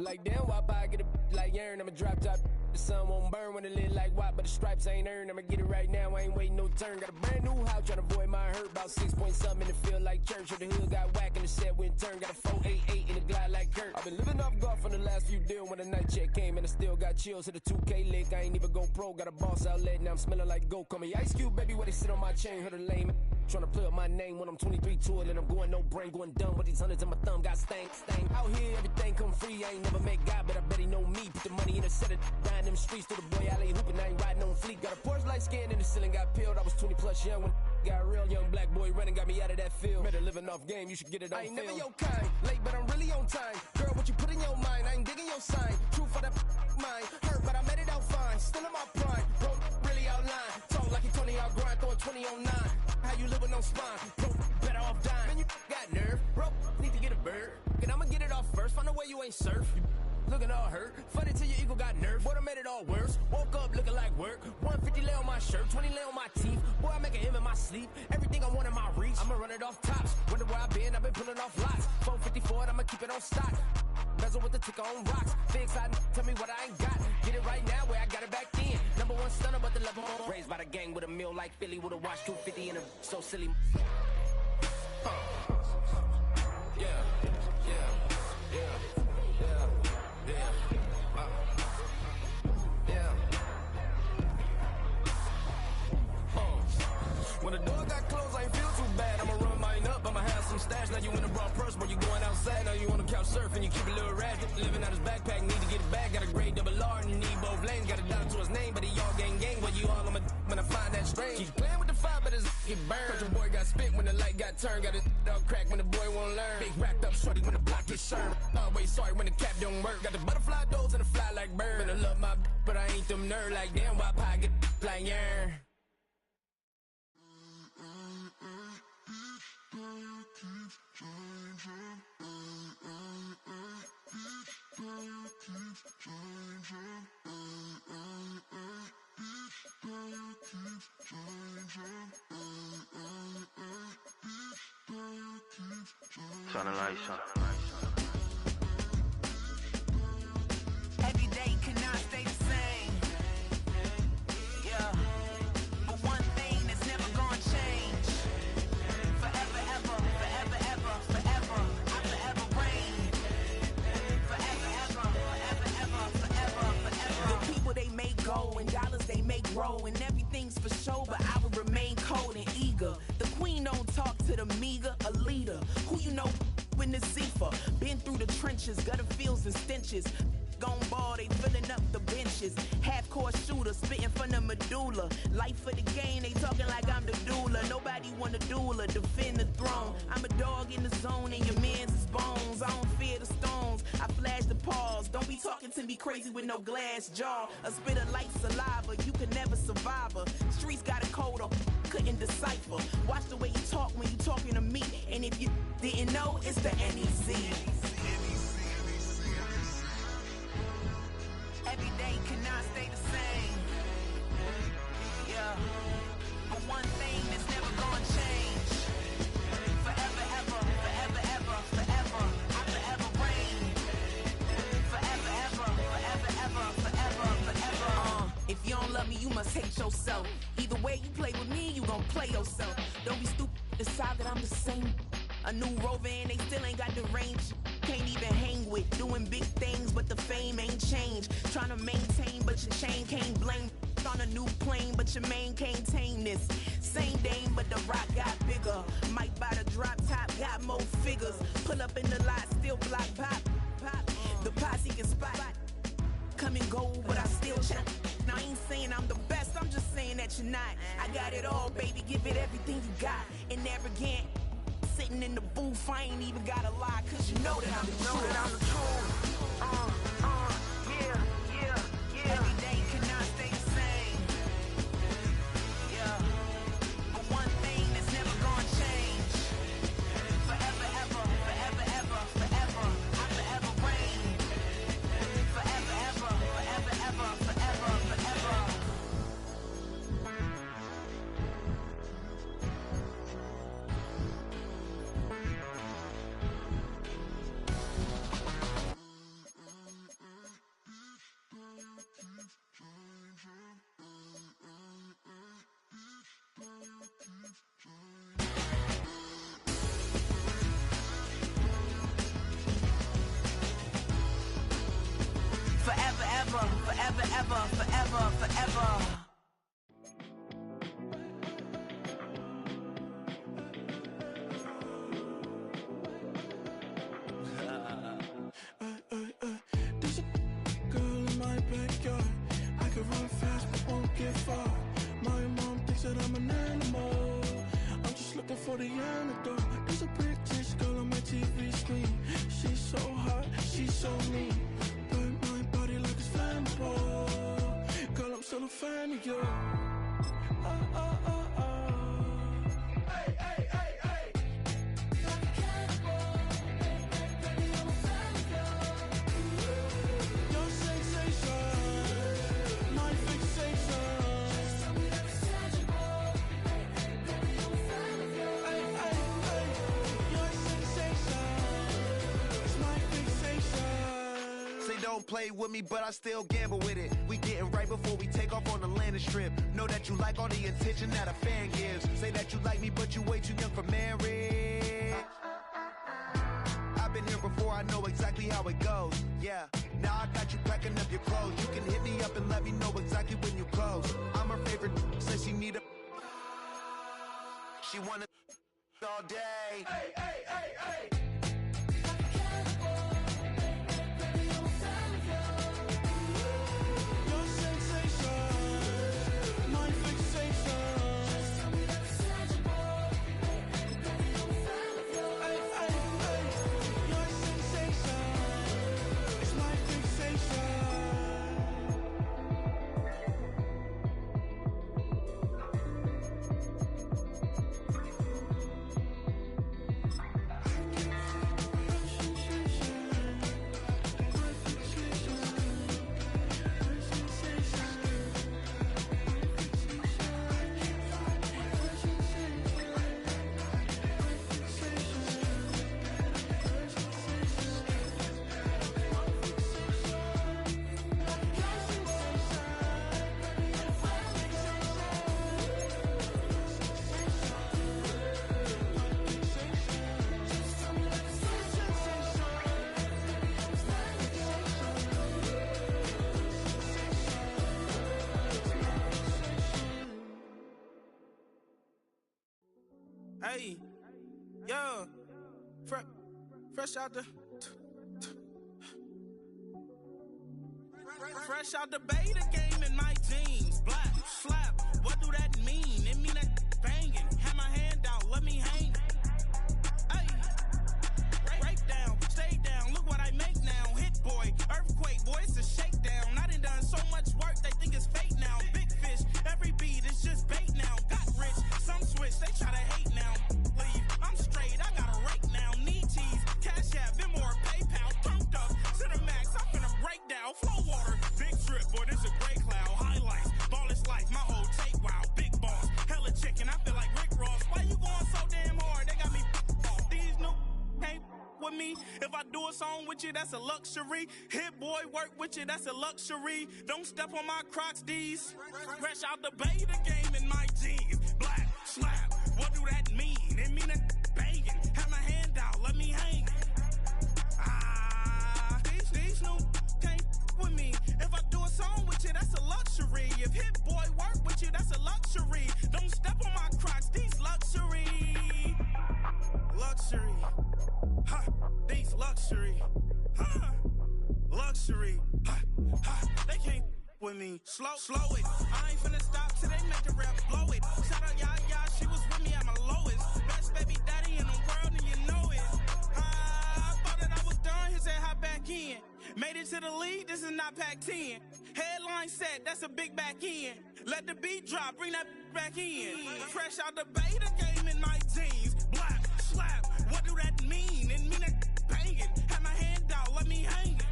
Like damn, wop, I get a like urn. I'ma drop top. The sun won't burn when it lit like wop, but the stripes ain't earned. I'ma get it right now, I ain't waiting no turn. Got a brand new house, tryna avoid my hurt. About 6 point something in the field like church. Or the hood got whack and the set went turn. Got a 488 in the glide like Kurt. I've been living off golf on the last few deals. When the night check came and I still got chills. Hit a 2K lick, I ain't even go pro. Got a boss outlet, now I'm smelling like gold. Call me Ice Cube, baby, where they sit on my chain. Heard a lame. Tryna play up my name when I'm 23 to it and I'm going no brain, going dumb with these hundreds in my thumb, got stank. Out here, everything come free, I ain't never met God, but I bet he know me. Put the money in a set of down them streets to the boy alley hooping, I ain't riding on fleek. Got a Porsche light skin in the ceiling, got peeled, I was 20 plus young when got real. Young black boy running, got me out of that field. Better living off game, you should get it on I ain't film. Never your kind, late but I'm really on time. Girl, what you put in your mind, I ain't digging your sign. True for that mine, hurt but I made it out fine. Still in my prime, bro, really outline. Talk like you Tony out grind, throw a 20 on 9. How you living on spine? Bro, better off dying. Man, you got nerve. Bro, need to get a bird. And I'ma get it off first. Find a way you ain't surf. You looking all hurt. Funny till your ego got nerve. Boy, I made it all worse. Woke up looking like work. 150 lay on my shirt. 20 lay on my teeth. Boy, I make an M in my sleep. Everything I want in my reach. I'ma run it off tops. Wonder where I've been pulling off lots. 454, I'ma keep it on stock. Bezel with the ticker on rocks. Big side, tell me what I ain't got. Get it right now where I got it back then. Number one stunner, but the level more. Raised by the gang with a meal like Philly with a watch 250 and a so silly. When the door got closed, I ain't feel too bad. I'ma run mine up, I'ma have some stash. Now you in a broad purse, but you going outside. Now you on the couch surfing, you keep a little rash. Living out his backpack, need to get it back. Got a grade double R and need both lanes. Got a dollar to his name, but he all gang. But you all on my when I find that strange. Keep playing with the fire, but his get burned. But your boy got spit when the light got turned. Got his dog crack when the boy won't learn. Big racked up shorty when the block gets served. Always sorry when the cap don't work. Got the butterfly doors and the fly like bird. And I love my but I ain't them nerd like damn. Why pie get like yarn? Turn the lights on. Every day cannot stay the same. Yeah. But one thing that's never gonna change. Forever, ever, forever, ever, forever. I forever reign. Forever, ever, forever, ever, forever, forever. The people they make go and dollars they make grow. And everything's for show, but I will remain cold and eager. The queen don't talk to the meager, a leader. Who you know in the Zephyr? Been through the trenches, gutter fields and stenches. Gone ball, they filling up the benches. Half-court shooter, spitting from the medulla. Life for the game, they talking like I'm the doula. Nobody wanna duel or defend the throne. I'm a dog in the zone and your man's is bones. I don't fear the stones, I flash the paws. Don't be talking to me crazy with no glass jaw. A spit of light saliva, you can never survive her. Streets got a code up, couldn't decipher. Watch the way you talk when you talking to me. And if you didn't know, it's the NEC. Every day cannot stay the same. Yeah. But one thing that's never gonna change. Forever, ever, forever, ever, forever. I forever reign. Forever, ever, forever, ever, forever, forever. If you don't love me, you must hate yourself. Either way you play with me, you gon' play yourself. Don't be stupid, decide that I'm the same. A new Rover and they still ain't got the range. Can't even hang with, doing big things, but the fame ain't changed. Trying to maintain, but your chain can't blame. On a new plane, but your main can't tame this. Same dame, but the rock got bigger. Might buy the drop top, got more figures. Pull up in the lot, still block pop. The posse can spot. Come and go, but I still check. Now I ain't saying I'm the best, I'm just saying that you're not. I got it all, baby, give it everything you got. And arrogant, sitting in the booth, I ain't even gotta lie, cause you know that I'm the truth. Yeah, yeah, yeah. Every day cannot stay the same. Yeah. But one thing that's never gonna change. Forever, ever, forever, ever, forever. I forever reign. Forever, ever, forever, ever, forever, forever. Forever, ever, forever, ever, forever, forever. There's a girl in my backyard. I can run fast but won't get far. My mom thinks that I'm an animal. I'm just looking for the antidote. There's a British girl on my TV screen. She's so hot, she's so mean. Burn my body like it's flammable. Girl, I'm still a fan of you. Hey, hey, hey, hey. Like a cannibal. Baby, I'm a fan of you. Your sensation, my fixation. Just tell me that it's tangible. Baby, I'm a fan of you. Hey, hey, hey. Your sensation is my fixation. Say don't play with me, but I still gamble with it. We getting right before we take off on the landing strip. Know that you like all the attention that a fan gives. Say that you like me, but you way too young for marriage. I've been here before, I know exactly how it goes. Yeah, now I got you packing up your clothes. You can hit me up and let me know exactly when you close. I'm her favorite, says she need a. She wanna all day. Hey, hey, hey, hey. Hey, yeah, fresh out the fresh out the beta game in my jeans. Black slap, what do that mean? It mean that banging. Have my hand out, let me hang. Hey, break down, stay down. Look what I make now. Hit boy, earthquake, boy, it's a shakedown. I done so much work, they think it's fake now. Big fish, every beat is just bait now. Got rich, some switch, they try to hate now. Leave, I'm straight, I got a rake now. Need cheese, Cash App, then more PayPal. Thumped up, Cinemax, I'm finna break down. Flow water, big trip, boy, this a gray cloud. Highlights, ball is life, my whole take wow. Big boss, hella chicken, I feel like Rick Ross. Why you going so damn hard? They got me off. These new can't with me. If I do a song with you, that's a luxury. Hit boy, work with you, that's a luxury. Don't step on my Crocs, these. Fresh out the beta game in my jeans. Black slap, what do that mean? It mean that banging. Have my hand out, let me hang. These new can't with me. If I do a song with you, that's a luxury. If Hit Boy work with you, that's a luxury. Don't step on my Crocs, these luxury. Luxury. Ha, these luxury. Ha, luxury. Ha, ha, they can't with me. Slow it. I ain't finna stop till they make a rap blow it. Shout out Yaya, she was with me at my lowest. Best baby daddy in the world and you know it. I thought that I was done, he said hop back in. Made it to the league, this is not Pac-10. Headline set, that's a big back end. Let the beat drop, bring that back in. Fresh out the beta game in my jeans. Black slap, what do that mean? It mean that banging. Have my hand out, let me hang it.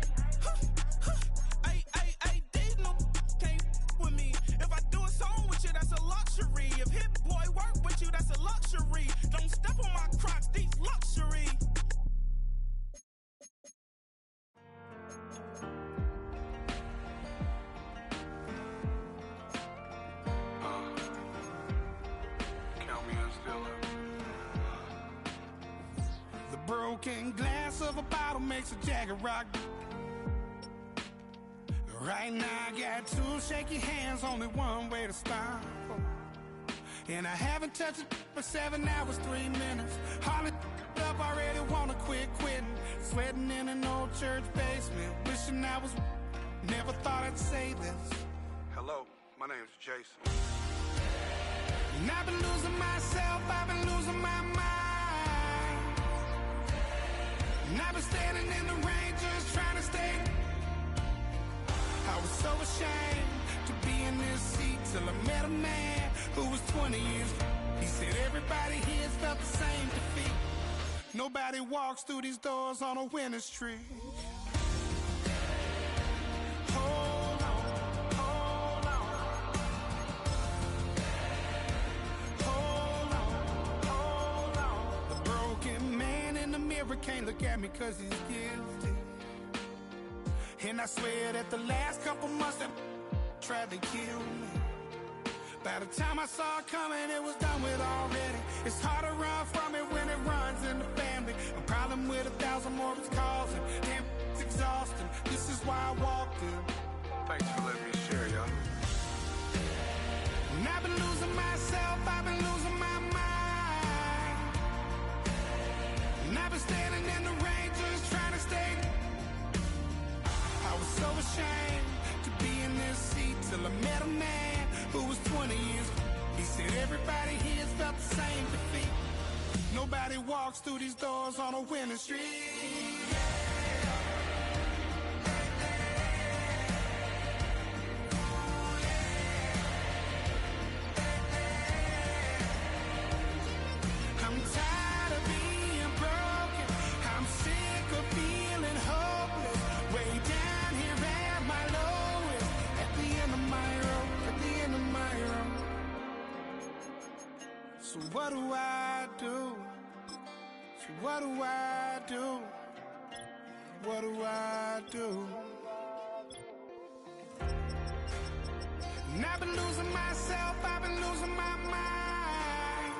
Ay, these no can't with me. If I do a song with you, that's a luxury. If Hit Boy work with you, that's a luxury. Don't step on my Crocs, these luxury. Count me in still up. The broken glass of a bottle makes a Jagger rock. Right now I got two shaky hands, only one way to stop. And I haven't touched it for 7 hours, 3 minutes. Hardly up, already wanna quit quitting. Sweating in an old church basement, wishing I was. Never thought I'd say this. Hello, my name's Jason. And I've been losing myself, I've been losing my mind. And I've been standing in the rain just trying to stay. I was so ashamed to be in this seat till I met a man who was 20 years. He said everybody here felt the same defeat. Nobody walks through these doors on a winning streak. Hold on, hold on. Hold on, hold on. The broken man in the mirror can't look at me 'cause he's guilty. And I swear that the last couple months that tried to kill me. By the time I saw it coming, it was done with already. It's hard to run from it when it runs in the family. A problem with 1,000 more it's causing. Damn, it's exhausting. This is why I walked in. Thanks for letting me share, y'all. And I've been losing myself, I've been losing my mind. And I've been standing in the rain just trying to stay. I was so ashamed to be in this seat till I met a man who was 20 years. He said everybody here's felt the same defeat. Nobody walks through these doors on a winning streak. I'm tired of being broken. I'm sick of feeling hopeless. Way down here at my lowest. At the end of my road, at the end of my road. So what do I do? So what do I do? What do I do? And I've been losing myself, I've been losing my mind.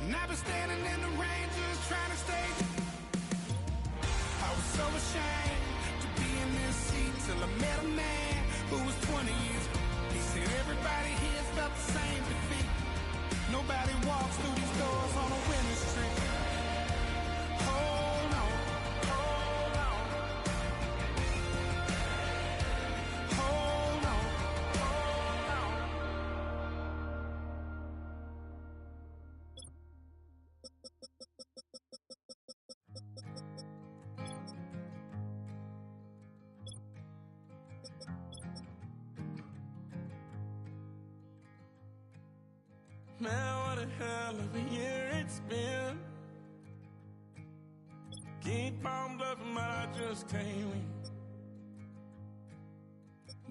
And I've been standing in the rain just trying to stay. I was so ashamed to be in this seat till I met a man who was 20 years. He said everybody here's felt the same defeat. Nobody walks through Man, what a hell of a year it's been. Keep on bluffing, but I just can't win.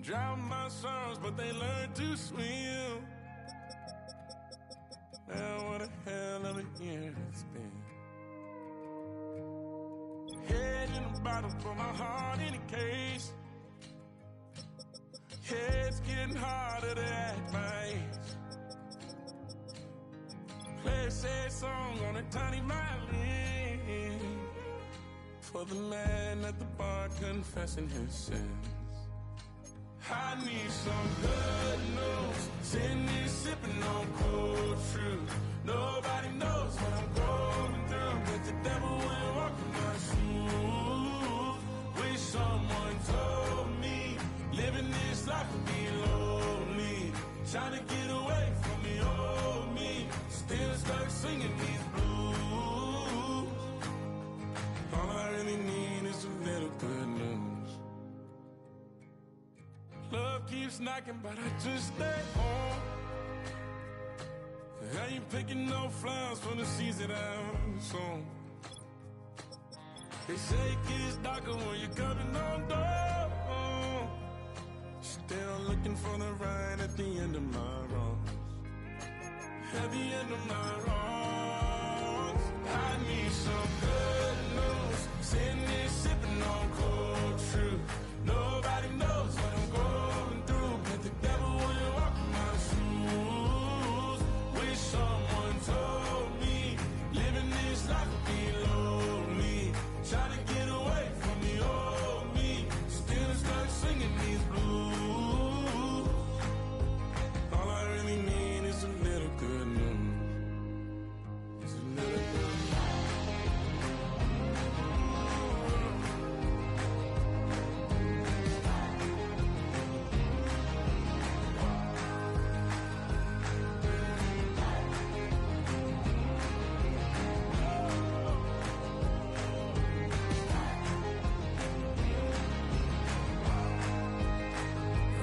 Drown my sorrows, but they learn to swim. Man, what a hell of a year it's been. Head in the bottom for my heart in a case. Head's getting harder to act my age. Play a sad song on a tiny violin for the man at the bar confessing his sins. I need some good news. Sitting here sipping on cold truth. Nobody knows what I'm going through, but the devil will walk in my shoes. Wish someone told me living this life would be lonely. Trying to get away from the old me. Still stuck singing these blues. All I really need is a little good news. Love keeps knocking, but I just stay home. I ain't picking no flowers for the seeds that I'm sown. They say it gets darker when you're coming on door. Still looking for the right at the end of my road. At the end of my road, I need some good news. Sitting here sipping on cold truth. Nobody knows what I'm going through, but the devil will walk in my shoes. Wish someone told me living this life would be lonely. Trying to get away from the old me. Still stuck singing these blues. All I really need is a little good news. It's a little good news.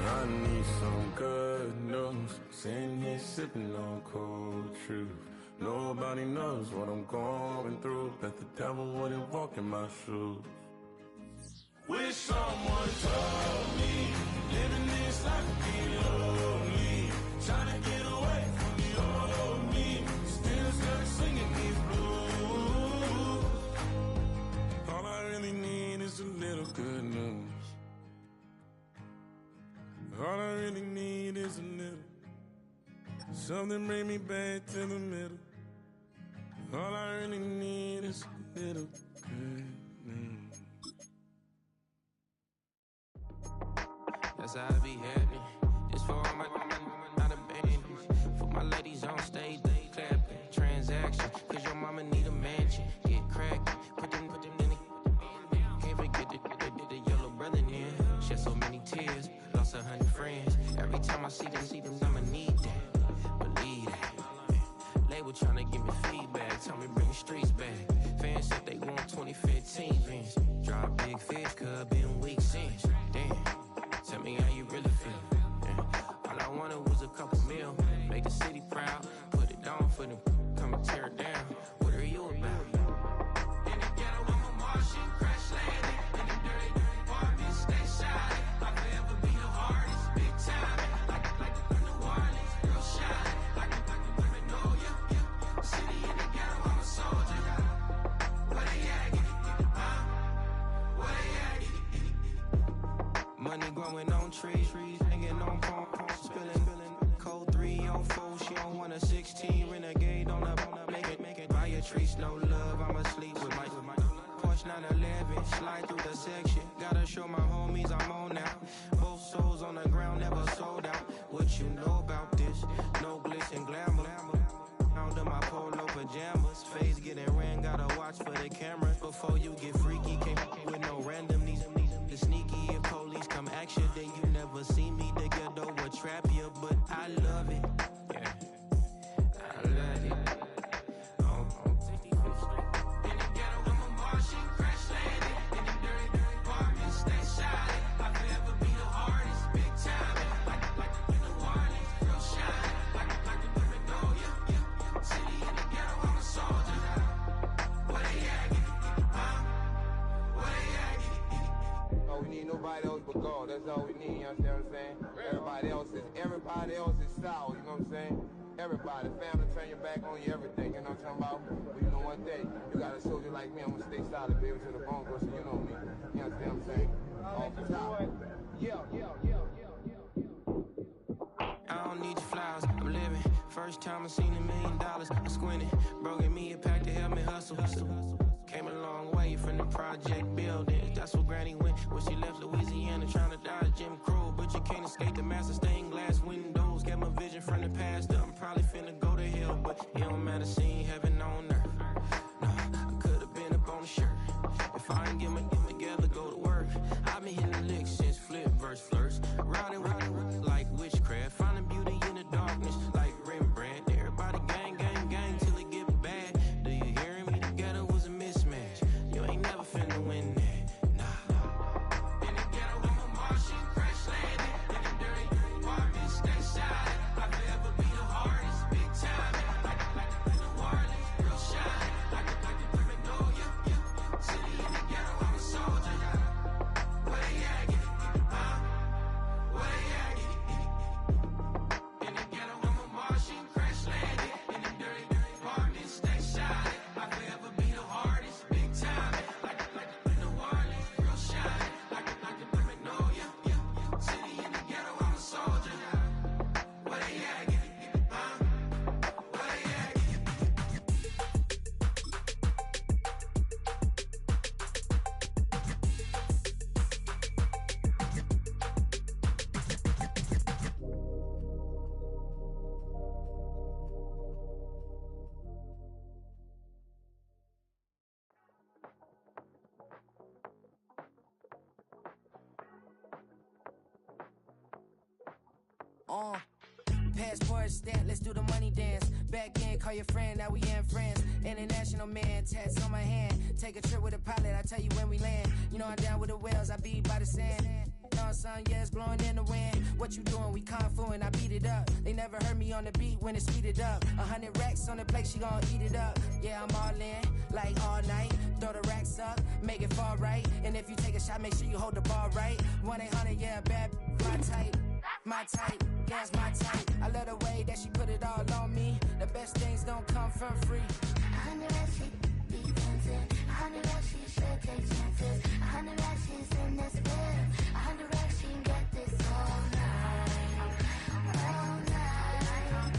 I need some good news. Sitting here sipping on cold truth. Nobody knows what I'm going through. That the devil wouldn't walk in my shoes. Wish someone told me living this life would be lonely. Trying to get away from the old me. Still stuck singing these blues. All I really need is a little good news. All I really need is a little. Something bring me back to the middle. All I really need is a little good news. That's how I be happy. Just for all my not abandoned. For my ladies on stage, they clapping. Transaction, cause your mama need a mansion. Get crackin', put them in the. Can't forget the yellow brother in. Shed so many tears, lost 100 friends. Every time I see them, I'ma need that. Believe that. Label tryna give me feedback, tell me bring the streets back. Fans said they want 2015 Vince. Drop big fish, cuz been weeks since. Damn, tell me how you really feel. Yeah. All I wanted was a couple mil, make the city proud, put it down for them, come and tear it down. What are you about? In the ghetto, I'm a Martian, crash landing. In the dirty apartment, stay shiny. I forever be the hardest, big time. Like New Orleans, real shiny. Like women know you. City in the ghetto, I'm a soldier. Where they at? Huh? Where they at? Money growing on trees, hanging on palm, spilling. Code 3 on 4, she don't want a 16. Renegade on the make it. Buy a trees, no love, I'm asleep with my Porsche 911, slide through the section. Gotta show my homies I'm on now. Both souls on the ground, never sold out. What you know about this? No glitz and glamour. Under my polo pajamas, face getting ran, gotta watch for the cameras. Before you get freaky, can't with no random these sneaky. If police come action, then you never see me. The ghetto will trap you, but I love it. Yeah, I love it. In the ghetto, I'm a Martian, crash landing. In the dirty apartment, stay shiny. I forever be the hardest, big time. Like New Orleans, everybody else but God. That's all we need, you understand what I'm saying? Everybody else is sour, you know what I'm saying? Everybody, family, turn your back on you, everything, you know what I'm talking about? But you know one day, you got a soldier like me, I'm gonna stay solid, baby, to the bone, so you know me. You understand what I'm saying? Off the top. I don't need your flowers, I'm living. First time I seen $1 million, I squinted. Bro, give me a pack to help me hustle. Came a long way from the project buildings. That's where Granny went when she left Louisiana, trying to dodge Jim Crow. But you can't escape the master stained glass windows. Got my vision from the past, I'm probably finna go to hell, but it don't matter, seeing heaven on earth. No, I could've been up on the shirt. If I ain't get my together, go to work. I've been hitting the licks since flip verse flirts. Riding like witchcraft, finding beauty in the darkness like Rembrandt. Everybody gang, gang, gang till it get bad. Do you hear me? Together was a mismatch. You ain't never finna win that. Nah. In the ghetto with my Martian crash landing. In the dirty apartments, stay silent. I forever be the hardest, big time. Like the wireless, real shine. Like the criminal, yeah. City in the ghetto, I'm a soldier. Where they at? Get it, huh? Where they at? Get it. In the ghetto, I'm a Martian crash landing. In the dirty apartments, stay silent. I forever be the hardest, big time. Like the wireless, real shine. Like the criminal, yeah. City in the ghetto, I'm a soldier. Where they at? Get it, huh? Where they at? Passport stamp, let's do the money dance. Back in, call your friend, now we in France. International man, tats on my hand. Take a trip with a pilot, I tell you when we land. You know I'm down with the whales, I be by the sand. On sun, yeah, it's blowing in the wind. What you doing? We kung fu and I beat it up. They never heard me on the beat when it speeded up. 100 racks on the plate, she gon' eat it up. Yeah, I'm all in, like all night. Throw the racks up, make it fall right. And if you take a shot, make sure you hold the ball right. 1-800, yeah, bad, my type. My type, yeah, it's my type. I love the way that she put it all on me. The best things don't come from free. 100 racks, she be dancing. 100 racks, she should take chances. 100 racks, she's in this bed. 100 racks, she can get this all night. All night. All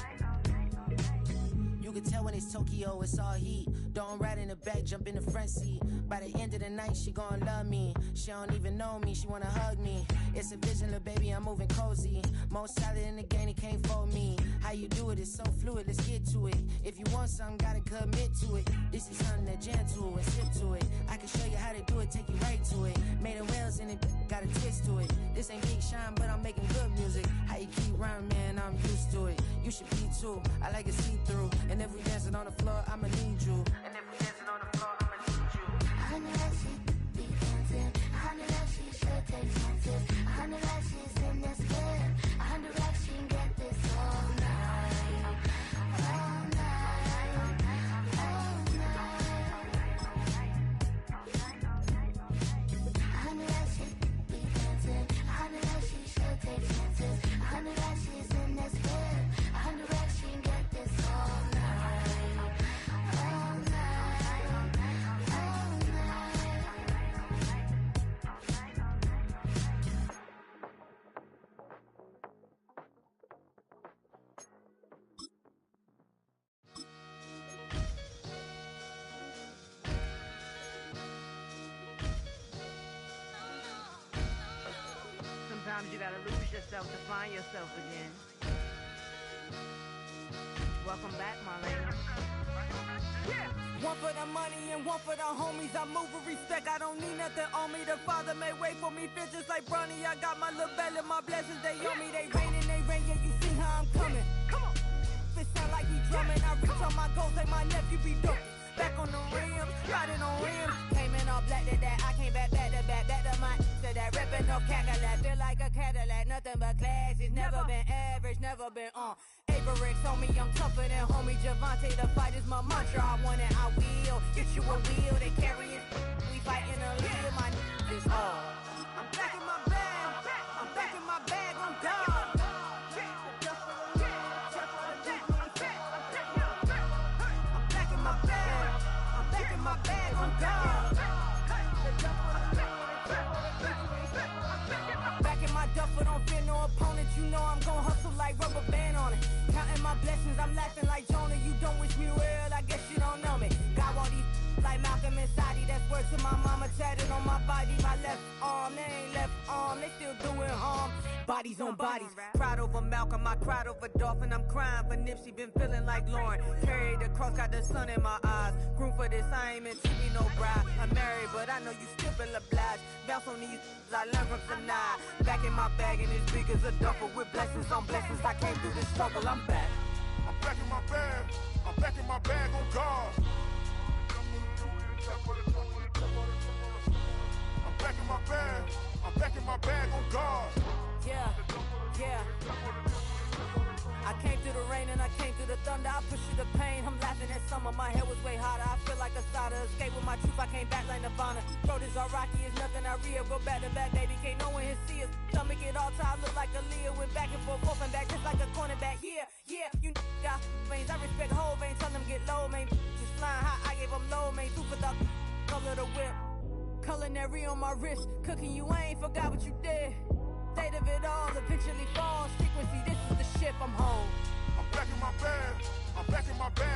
night. You can tell when it's Tokyo, it's all heat. Don't ride in the back, jump in the front seat. By the end of the night, she gon' love me. She don't even know me, she wanna hug me. It's a vision, little baby, I'm moving cozy. Most solid in the game, he can't fold me. How you do it, it's so fluid, let's get to it. If you want something, gotta commit to it. This is something that jam to and sip to it. I can show you how to do it, take you right to it. Made of whales in it, got a twist to it. This ain't Big Sean, but I'm making good music. How you keep rhyming, man, I'm used to it. You should be too, I like it see-through. And if we dancing on the floor, I'ma need you. And if we dancing on the floor, I'ma need you. 100 racks, she be dancing. 100 racks, she should take chances. 100 racks, she's in this bed. 100 racks, she can get this all night. All night. All night. 100 racks, she be dancing. 100 racks, she should take chances. 100 racks, she's in this bed. 100 racks, she can get this all night. All night. Sometimes you gotta lose yourself to find yourself again. Welcome back, Marlena. Yeah. One for the money and one for the homies. I move with respect, I don't need nothing on me. The Father may wait for me, bitches like Bronny. I got my little belly, my blessings, they on me. They rain, yeah, you see how I'm coming. Come on. It sound like he drumming. I reach on my goals like my nephew be dope. Back on the rims, riding on rims. Came in all black to that, I came back to my to that ripping no Cadillac. Feel like a Cadillac, nothing but class. It's never been average, never been on. Averix on me, I'm tougher than homie Javante. The fight is my mantra, I want it, I will. Get you a wheel, they carry it blessings. I'm laughing like Jonah. You don't wish me well, I guess you don't know me. Got all these like Malcolm and Sadie. That's word to my mama. Tatted on my body, my left arm. They ain't left arm, they still doing harm. Bodies on bodies. Cried over Malcolm, I cried over Dolphin. I'm crying for Nipsey, been feeling like Lauren. Carried the cross, got the sun in my eyes. Groom for this, I ain't meant to be no bride. I'm married, but I know you still feel obliged. Bounce on these, I learned from Sanaa. Back in my bag, and it's big as a duffel. With blessings on blessings, I came through this struggle, I'm back. I'm back in my bag. I'm back in my bag on guard. I'm back in my bag. I'm back in my bag on guard. Yeah, yeah. I came through the rain and I came through the thunder. I pushed through the pain. I'm laughing at summer. My head was way hotter. I feel like a starter. Escape with my truth. I came back like Nirvana. Throat is all rocky. It's nothing I real. Go back to back, baby. Can't no one here see us. Stomach it all tied. Look like a Leah. Went back and forth and back just like a cornerback. Yeah, yeah. You got veins. I respect whole veins. Tell them get low, man. Just flying high. I gave them low, man. Two for the color the whip. Culinary on my wrist. Cooking you. I ain't forgot what you did. State of it all eventually falls. Frequency, this is the ship, I'm home. I'm back in my bag. I'm back in my bag